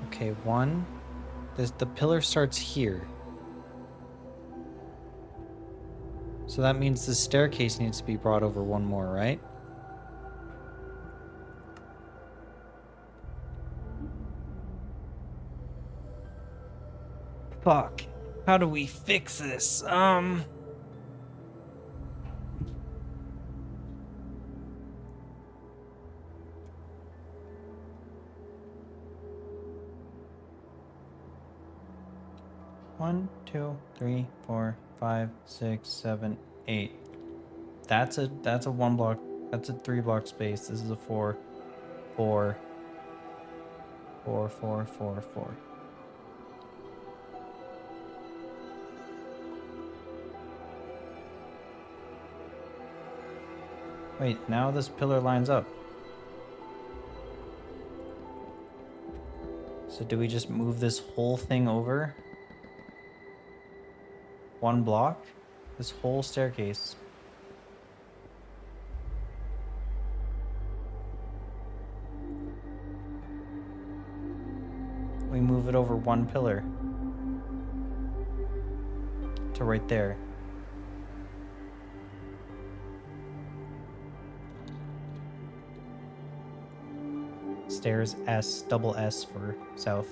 Okay, 1. The pillar starts here. So that means the staircase needs to be brought over 1 more, right? Fuck. How do we fix this? 1, 2, 3, 4, 5, 6, 7, 8. That's a 1 block. That's a 3 block space. This is a 4, 4, 4, 4, 4, 4. Wait, now this pillar lines up. So do we just move this whole thing over? 1 block? This whole staircase. We move it over 1 pillar. To right there. Stairs S, double S for south.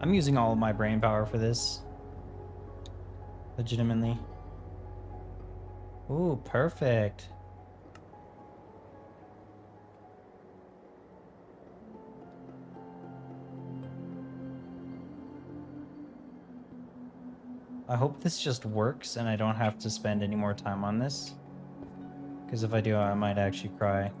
I'm using all of my brain power for this. Legitimately. Ooh, perfect. I hope this just works and I don't have to spend any more time on this. Because if I do, I might actually cry.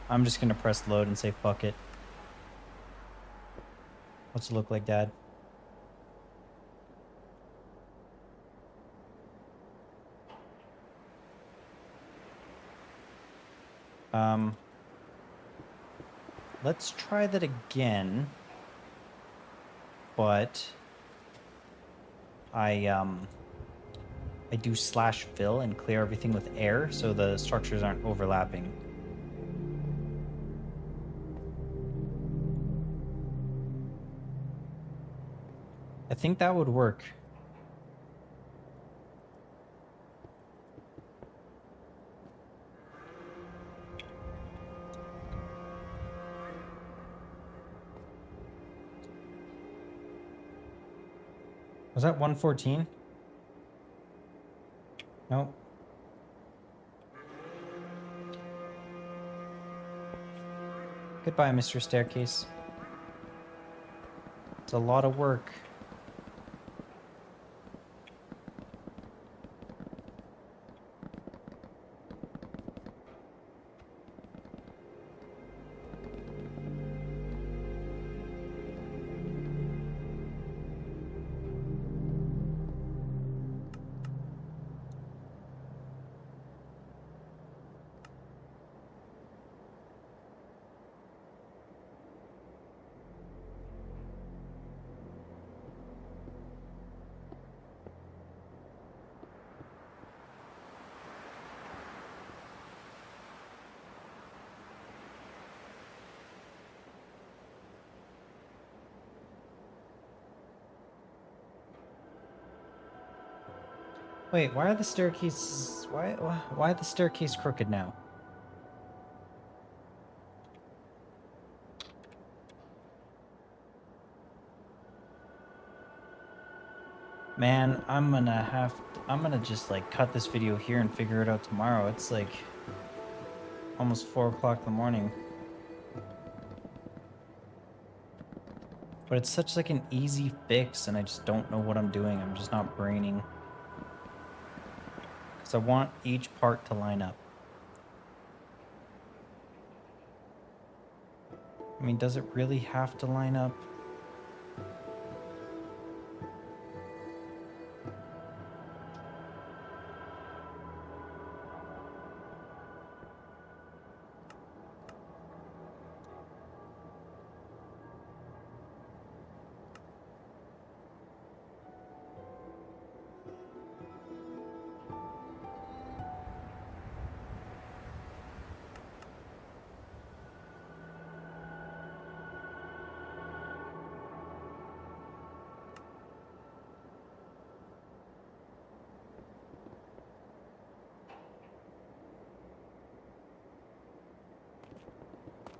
I'm just gonna press load and say fuck it. What's it look like, Dad? Let's try that again. But I do slash fill and clear everything with air so the structures aren't overlapping. I think that would work. Was that 114? Nope. Goodbye, Mr. Staircase. It's a lot of work. Wait, why are the staircases... Why the staircase crooked now? Man, I'm gonna just like cut this video here and figure it out tomorrow. It's like almost 4 o'clock in the morning. But it's such like an easy fix and I just don't know what I'm doing. I'm just not braining. Because I want each part to line up. I mean, does it really have to line up?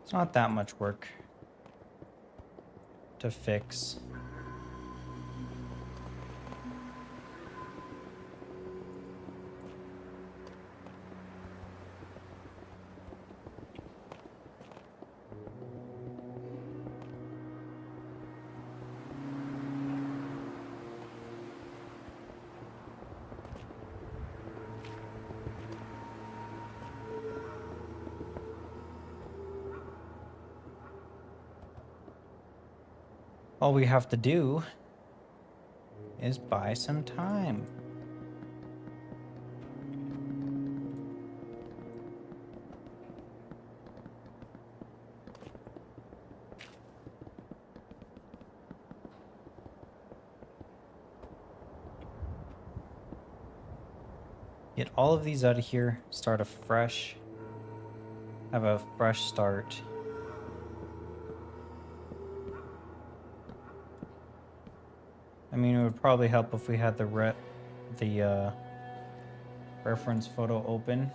It's not that much work to fix. All we have to do is buy some time. Get all of these out of here, start afresh, have a fresh start. I mean, it would probably help if we had the reference photo open.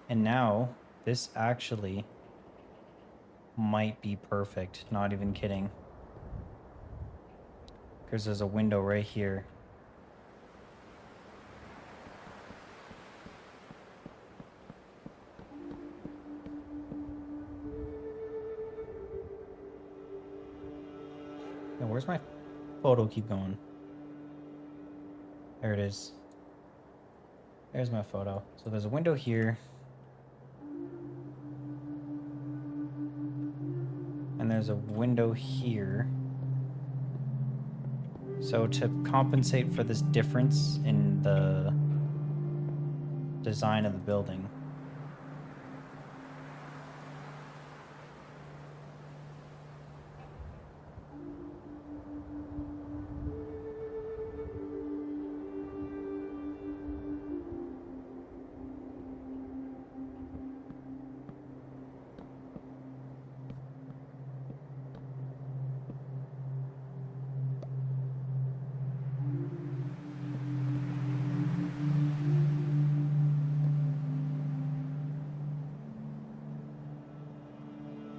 And now this actually might be perfect. Not even kidding. Because there's a window right here. Now, where's my photo keep going? There it is. There's my photo. So there's a window here. And there's a window here. So to compensate for this difference in the design of the building,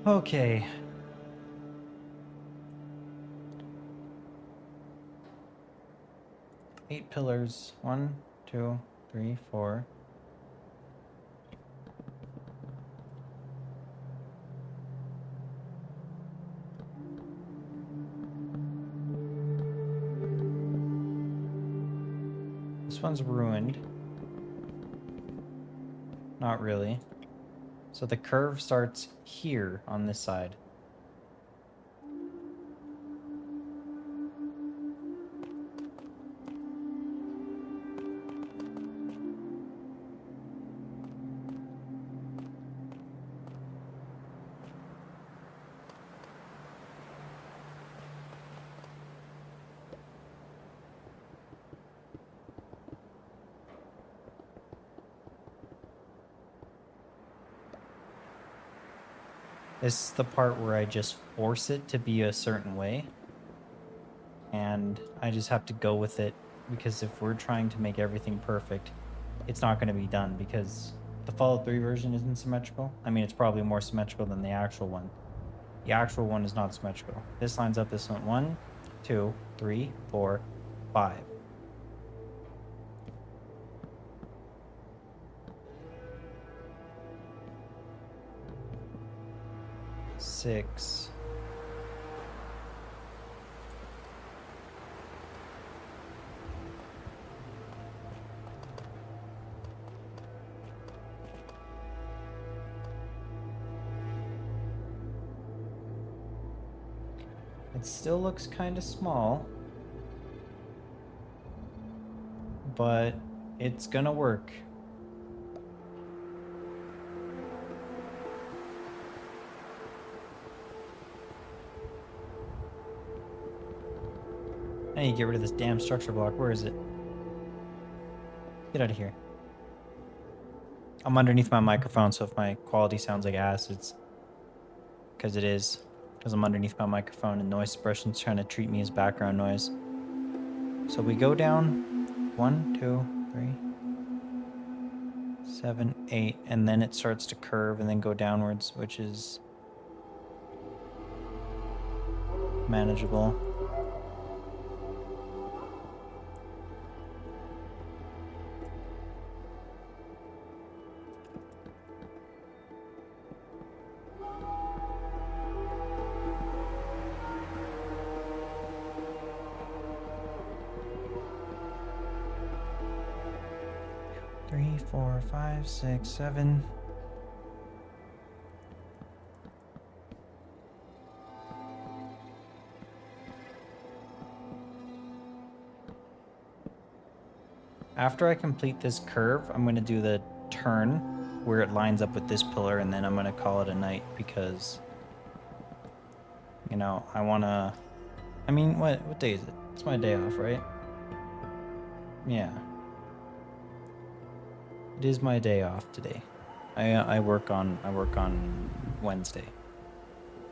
okay. Eight pillars. 1, 2, 3, 4. This one's ruined. Not really. So the curve starts here on this side. This is the part where I just force it to be a certain way. And I just have to go with it, because if we're trying to make everything perfect, it's not going to be done, because the Fallout 3 version isn't symmetrical. I mean, it's probably more symmetrical than the actual one. The actual one is not symmetrical. This lines up this one. 1, 2, 3, 4, 5. Six. It still looks kind of small, but it's gonna work. I need to get rid of this damn structure block. Where is it? Get out of here. I'm underneath my microphone, so if my quality sounds like ass, it's because it is. Because I'm underneath my microphone and noise suppression's trying to treat me as background noise. So we go down 1, 2, 3, 7, 8, and then it starts to curve and then go downwards, which is manageable. Three, 4, 5, 6, 7. After I complete this curve, I'm going to do the turn where it lines up with this pillar, and then I'm going to call it a night, because, you know, I want to... I mean, what day is it? It's my day off, right? Yeah. It is my day off today. I work on Wednesday.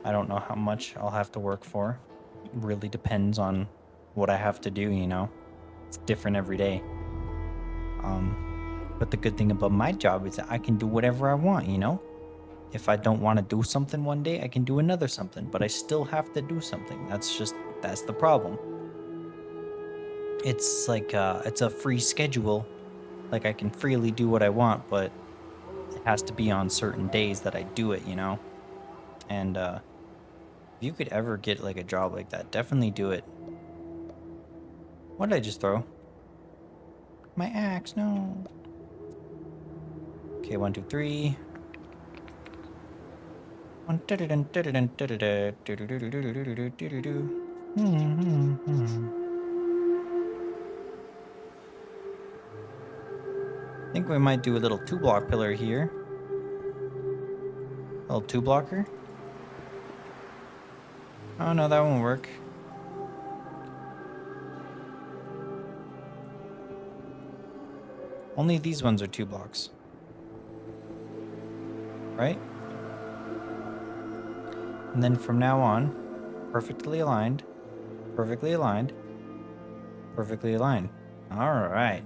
I don't know how much I'll have to work for. It really depends on what I have to do, you know. It's different every day. But the good thing about my job is that I can do whatever I want, you know? If I don't want to do something one day, I can do another something, but I still have to do something. That's the problem. It's like, it's a free schedule. Like, I can freely do what I want, but it has to be on certain days that I do it, you know? And, if you could ever get, like, a job like that, definitely do it. What did I just throw? My axe, no. Okay, 1, 2, 3. I think we might do a little 2-block pillar here. A little 2-blocker. Oh no, that won't work. Only these ones are 2 blocks. Right? And then from now on, perfectly aligned, perfectly aligned, perfectly aligned. All right.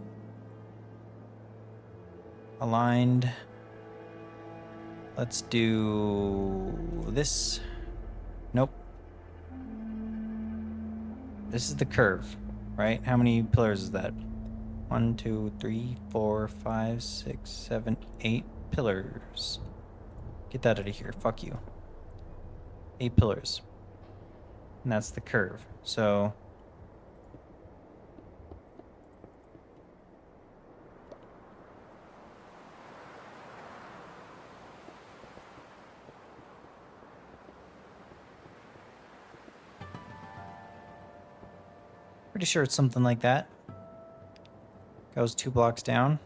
Aligned. Let's do this. Nope. This is the curve, right? How many pillars is that? 1, 2, 3, 4, 5, 6, 7, 8 pillars. Get that out of here. Fuck you. 8 pillars. And that's the curve. So pretty sure it's something like that. Goes 2 blocks down.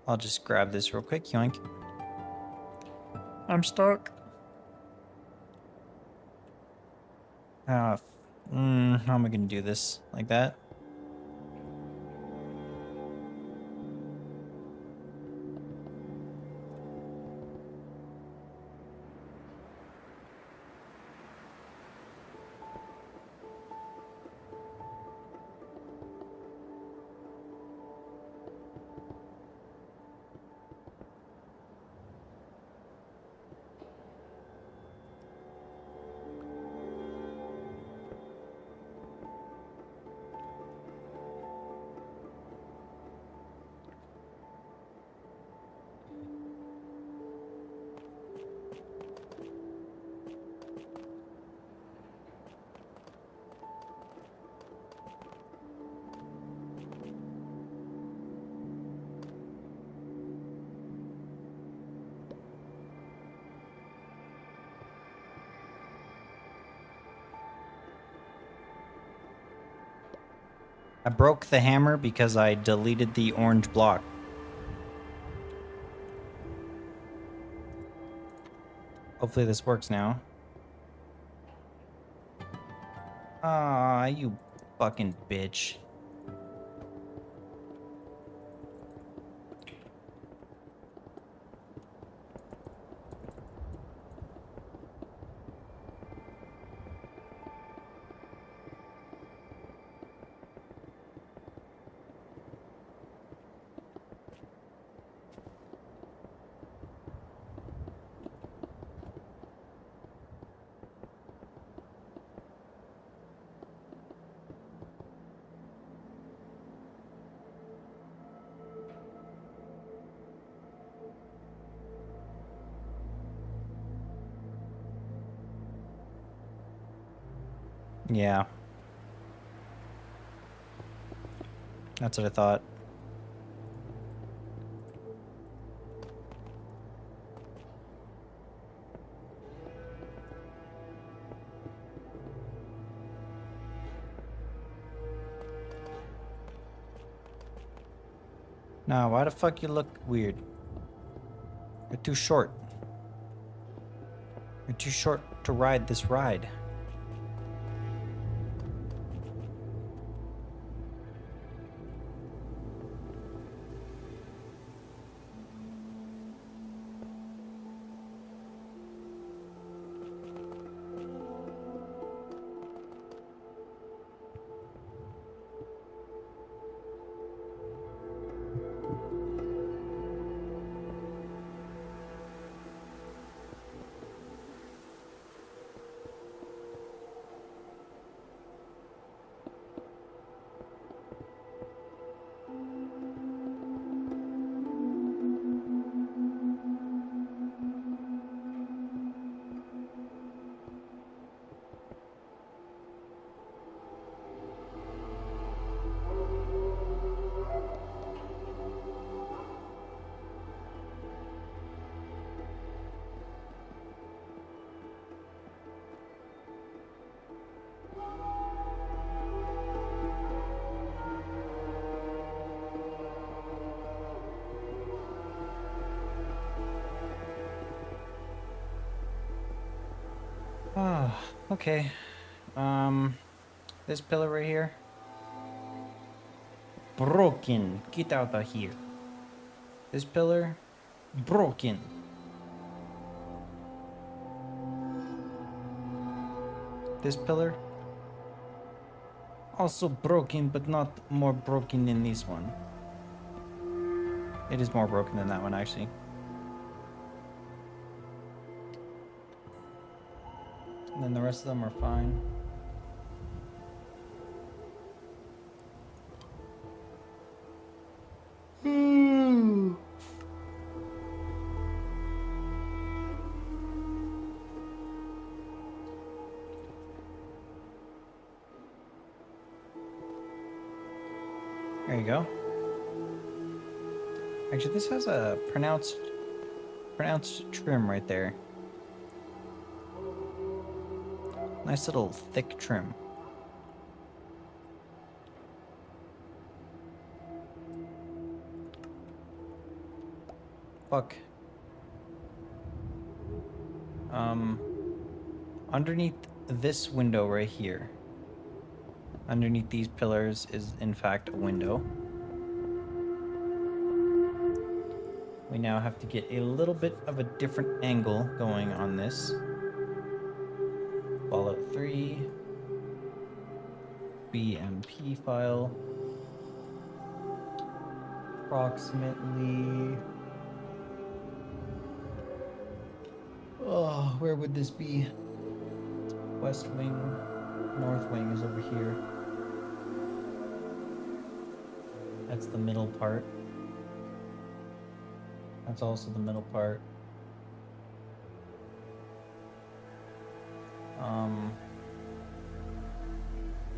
I'll just grab this real quick. Yoink. I'm stuck. How am I going to do this? Like that? I broke the hammer because I deleted the orange block. Hopefully this works now. Ah, you fucking bitch. Yeah. That's what I thought. Nah, why the fuck you look weird? You're too short. You're too short to ride this ride. Okay. This pillar right here. Broken. Get out of here. This pillar. Broken. This pillar. Also broken, but not more broken than this one. It is more broken than that one, actually. And then the rest of them are fine. There you go. Actually, this has a pronounced trim right there. Nice little thick trim. Fuck. Underneath this window right here, underneath these pillars is in fact a window. We now have to get a little bit of a different angle going on this. Fallout 3 BMP file. Approximately. Oh, where would this be? West wing, north wing is over here. That's the middle part. That's also the middle part.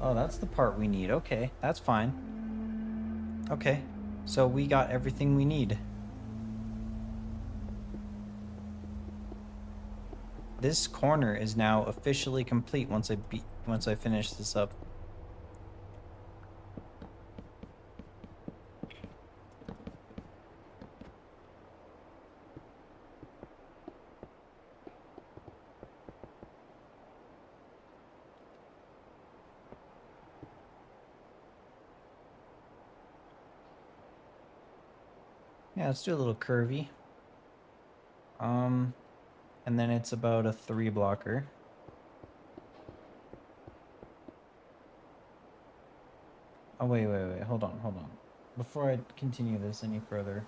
Oh, that's the part we need. Okay, that's fine. Okay, so we got everything we need. This corner is now officially complete once I finish this up. Yeah, let's do a little curvy. And then it's about a 3 blocker. Oh, wait, hold on. Before I continue this any further.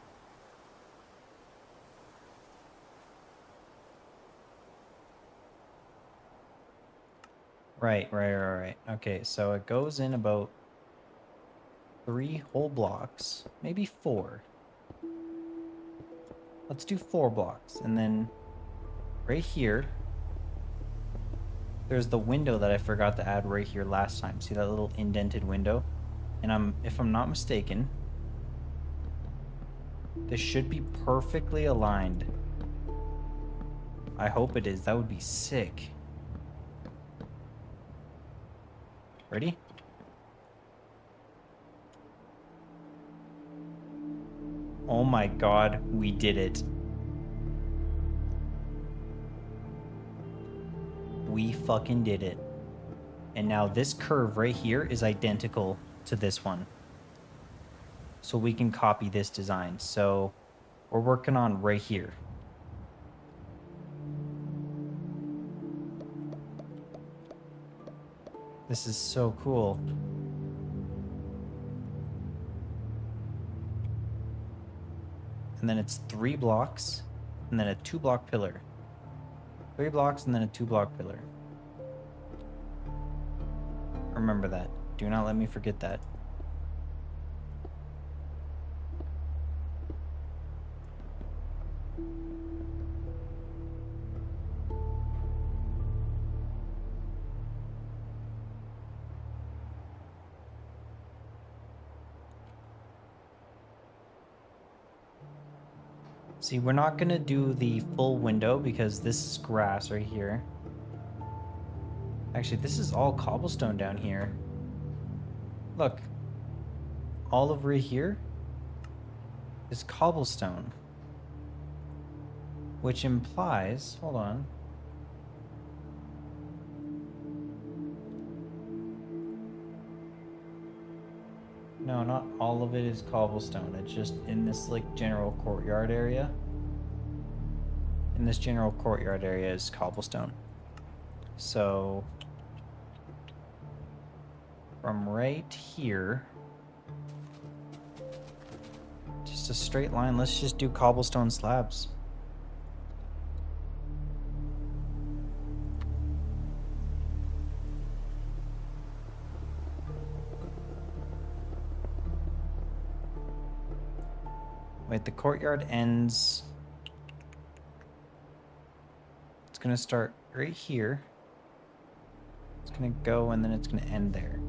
Right. Okay, so it goes in about 3 whole blocks, maybe 4. Let's do 4 blocks, and then right here, there's the window that I forgot to add right here last time. See that little indented window? And if I'm not mistaken, this should be perfectly aligned. I hope it is. That would be sick. Ready? Oh my god, we did it. We fucking did it. And now this curve right here is identical to this one. So we can copy this design. So we're working on right here. This is so cool. And then it's 3 blocks, and then a 2 block pillar. 3 blocks, and then a 2 block pillar. Remember that. Do not let me forget that. See, we're not gonna do the full window because this is grass right here. Actually, this is all cobblestone down here. Look. All over here is cobblestone. Which implies, hold on. No, not all of it is cobblestone. It's just in this like general courtyard area. In this general courtyard area is cobblestone. So from right here, just a straight line. Let's just do cobblestone slabs. Wait, the courtyard ends. It's gonna start right here. It's gonna go and then it's gonna end there.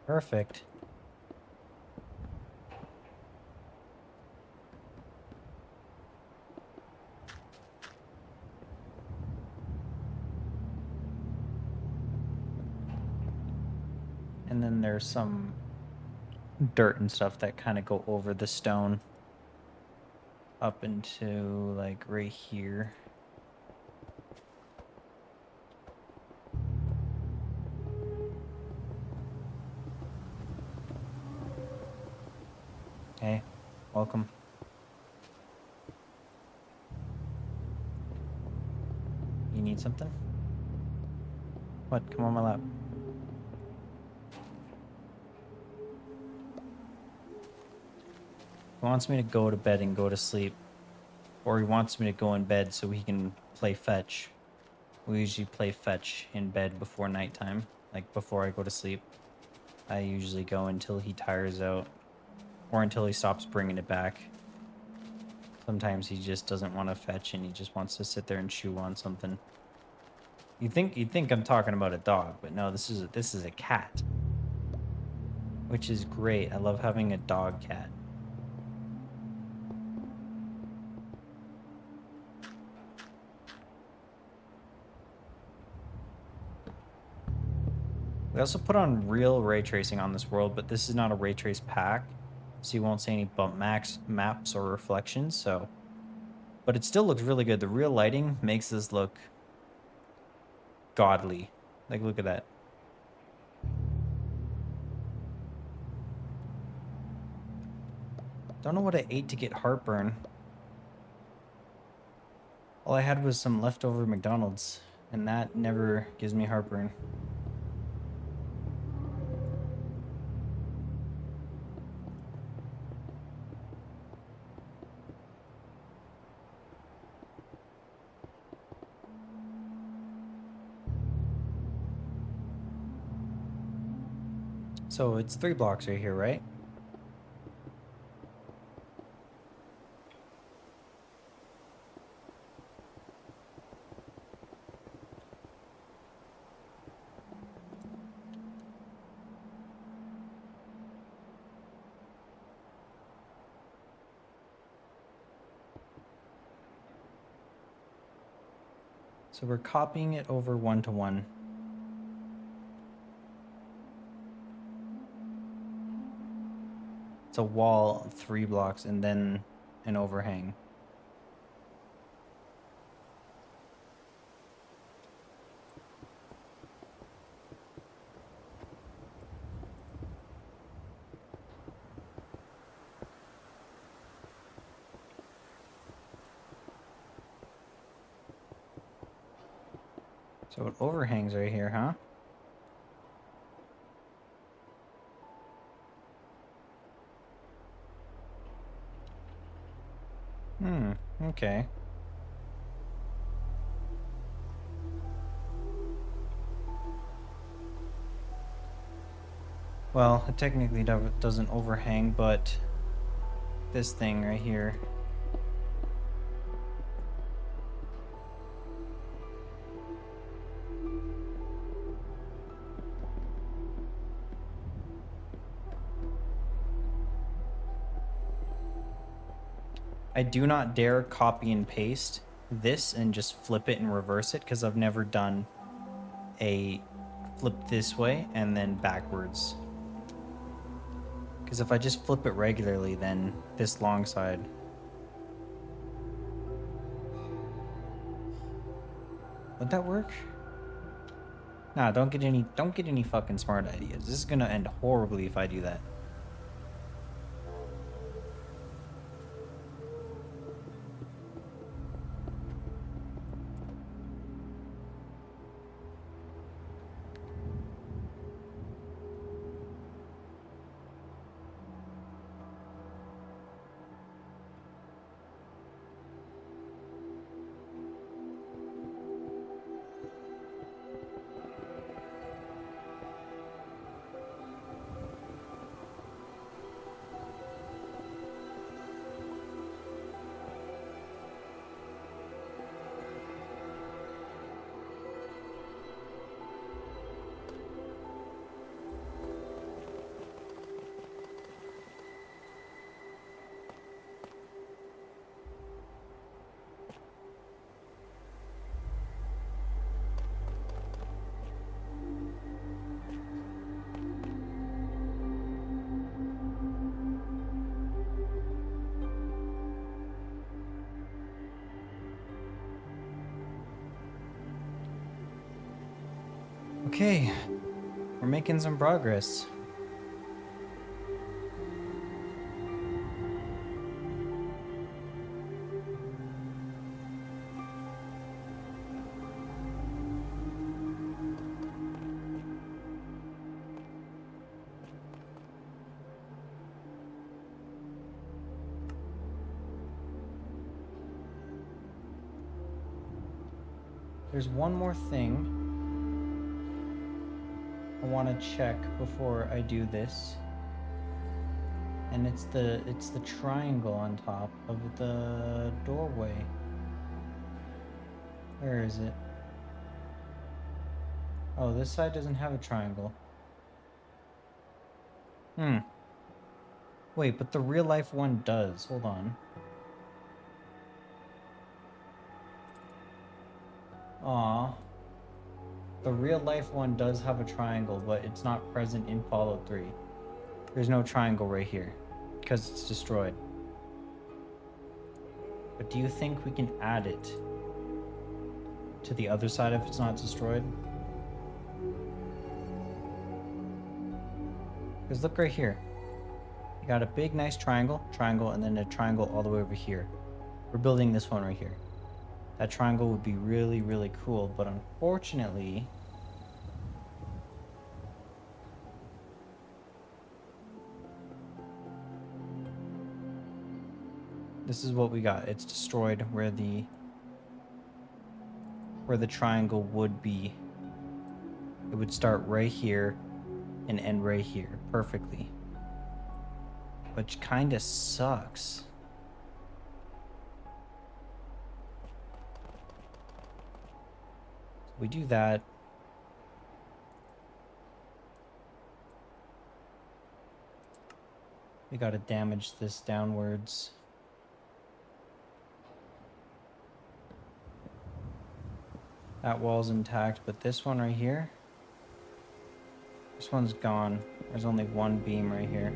Perfect. And then there's some dirt and stuff that kind of go over the stone up into like right here. Hey, welcome. You need something? What? Come on my lap. He wants me to go to bed and go to sleep. Or he wants me to go in bed so he can play fetch. We usually play fetch in bed before nighttime. Like before I go to sleep. I usually go until he tires out. Or until he stops bringing it back. Sometimes he just doesn't want to fetch and he just wants to sit there and chew on something. You'd think I'm talking about a dog, but no, this is a cat. Which is great. I love having a dog cat. We also put on real ray tracing on this world, but this is not a ray trace pack, so you won't see any bump maps or reflections, so... But it still looks really good. The real lighting makes this look godly. Like, look at that. Don't know what I ate to get heartburn. All I had was some leftover McDonald's, and that never gives me heartburn. So it's 3 blocks right here, right? So we're copying it over 1-to-1. It's a wall, 3 blocks, and then an overhang. So it overhangs right here, huh? Okay. Well, it technically doesn't overhang, but this thing right here. I do not dare copy and paste this and just flip it and reverse it, because I've never done a flip this way and then backwards. Because if I just flip it regularly, then this long side. Would that work? Nah, don't get any fucking smart ideas. This is gonna end horribly if I do that. Okay, we're making some progress. There's one more thing I want to check before I do this, and it's the triangle on top of the doorway. Where is it? Oh, this side doesn't have a triangle. Wait, but the real life one does. Hold on. Aw. The real life one does have a triangle, but it's not present in Fallout 3. There's no triangle right here, because it's destroyed. But do you think we can add it to the other side if it's not destroyed? Because look right here. You got a big, nice triangle, and then a triangle all the way over here. We're building this one right here. That triangle would be really, really cool, but unfortunately... this is what we got. It's destroyed where the triangle would be. It would start right here and end right here perfectly. Which kind of sucks. We do that. We gotta damage this downwards. That wall's intact, but this one right here, this one's gone. There's only one beam right here.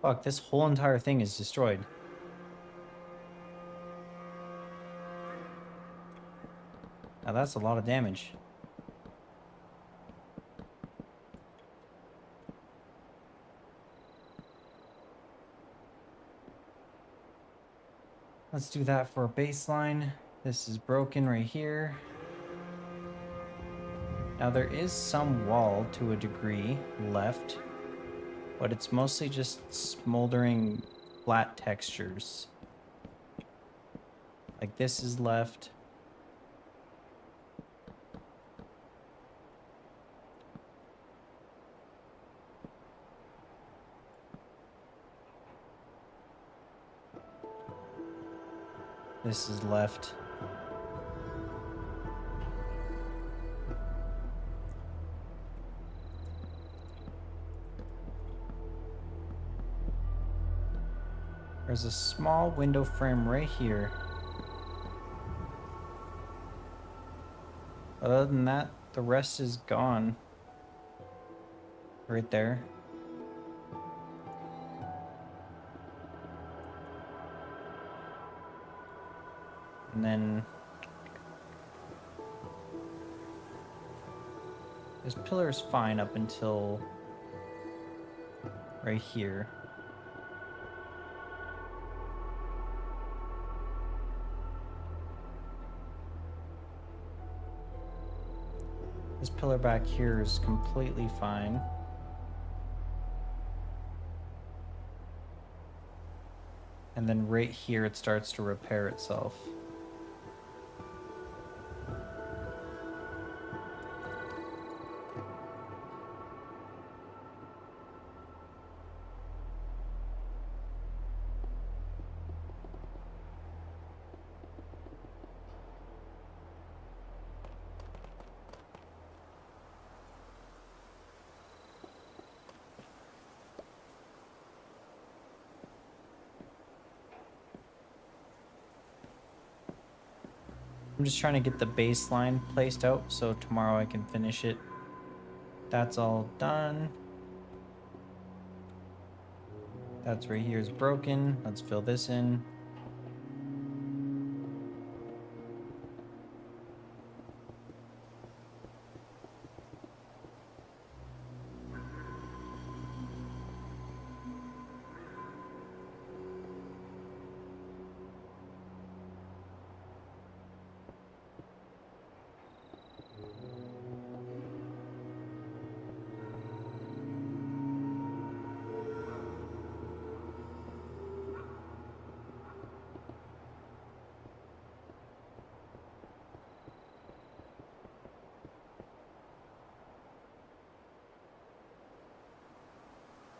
Fuck, this whole entire thing is destroyed. Now that's a lot of damage. Let's do that for a baseline. This is broken right here. Now there is some wall to a degree left, but it's mostly just smoldering flat textures. Like this is left. This is left. There's a small window frame right here. Other than that, the rest is gone. Right there. And then this pillar is fine up until right here. This pillar back here is completely fine. And then right here it starts to repair itself. I'm just trying to get the baseline placed out so tomorrow I can finish it. That's all done. That's right here is broken. Let's fill this in.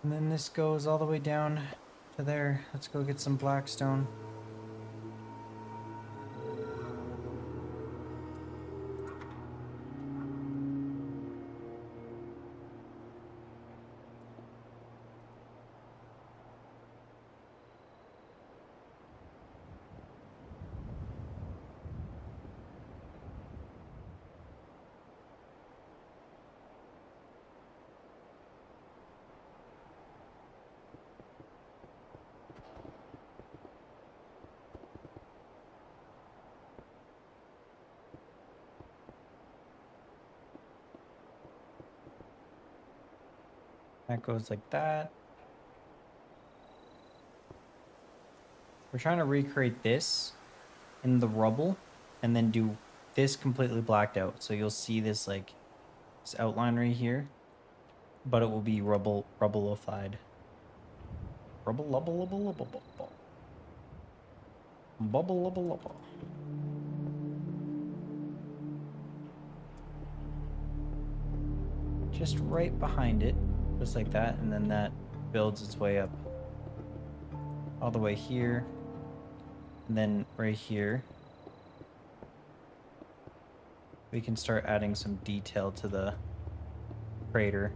And then this goes all the way down to there. Let's go get some blackstone. That goes like that. We're trying to recreate this in the rubble and then do this completely blacked out. So you'll see this like this outline right here, but it will be rubbleified. Rubble, lubble, lubble, lubble, bubble. Bubble, lubble, lubble. Just right behind it, just like that, and then that builds its way up all the way here, and then right here we can start adding some detail to the crater.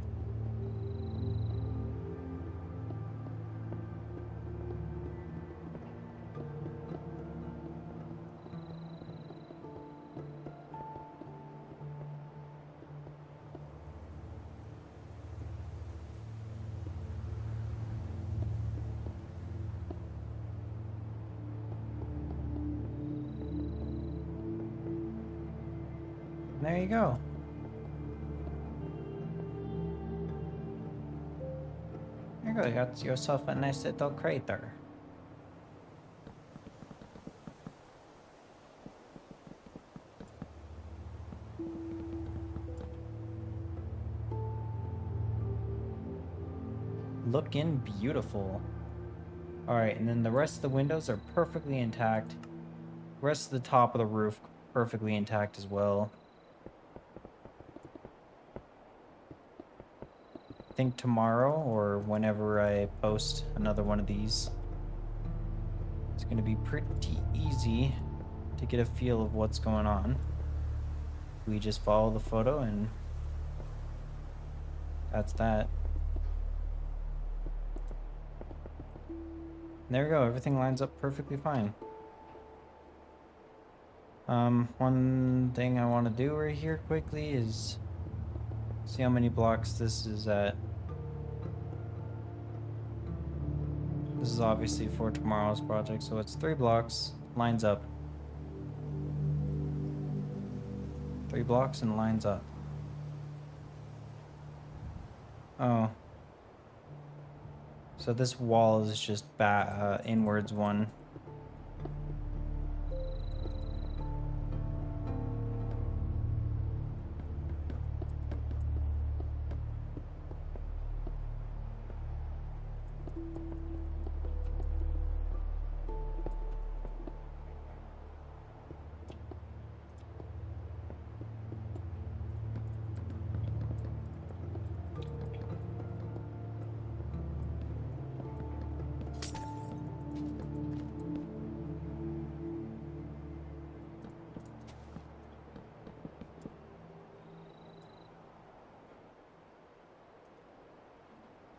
There you go. There you go, you got yourself a nice little crater. looking beautiful. All right, and then the rest of the windows are perfectly intact. Rest of the top of the roof perfectly intact as well. I think tomorrow or whenever I post another one of these, it's going to be pretty easy to get a feel of what's going on. We just follow the photo and that's that. And there we go. Everything lines up perfectly fine. One thing I want to do right here quickly is see how many blocks this is at. This is obviously for tomorrow's project, so it's 3 blocks, lines up. 3 blocks and lines up. Oh. So this wall is just inwards one.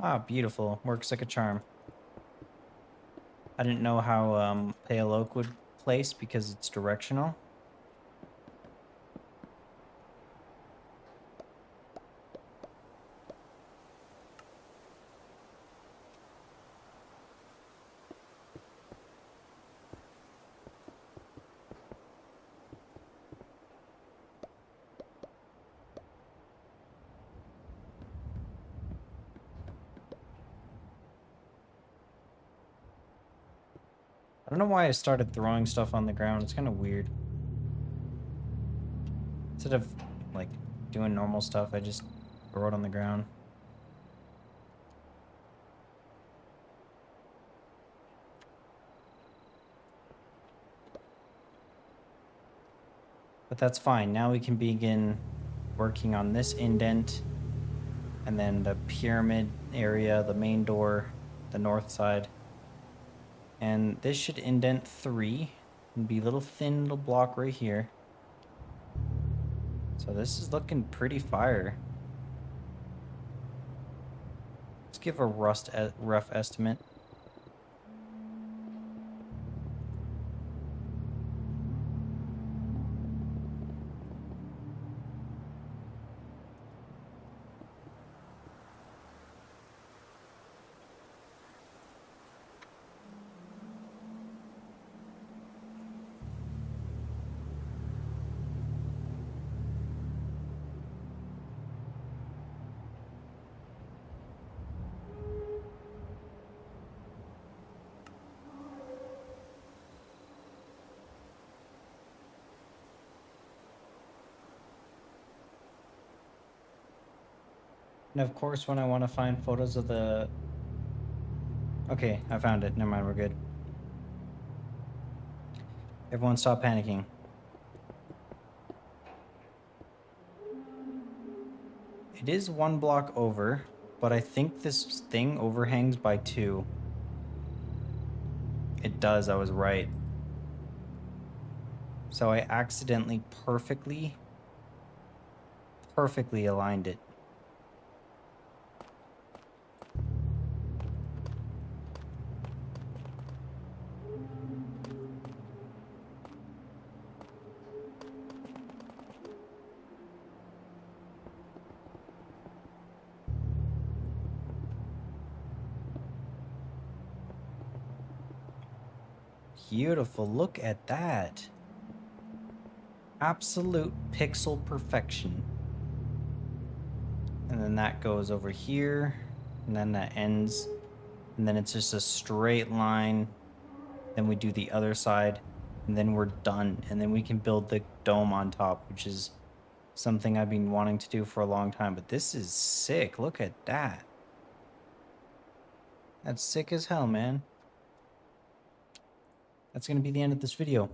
Ah, beautiful. Works like a charm. I didn't know how pale oak would place because it's directional. I don't know why I started throwing stuff on the ground. It's kind of weird. Instead of like doing normal stuff, I just throw it on the ground. But that's fine. Now we can begin working on this indent and then the pyramid area, the main door, the north side. And this should indent 3 and be a little thin little block right here. So this is looking pretty fire. Let's give a rough estimate. And of course, when I want to find photos of the... Okay, I found it. Never mind, we're good. Everyone stop panicking. It is 1 block over, but I think this thing overhangs by 2. It does, I was right. So I accidentally perfectly aligned it. Beautiful, look at that. Absolute pixel perfection. And then that goes over here, and then that ends, and then it's just a straight line. Then we do the other side, and then we're done. And then we can build the dome on top, which is something I've been wanting to do for a long time. But this is sick, look at that. That's sick as hell, man. That's gonna be the end of this video.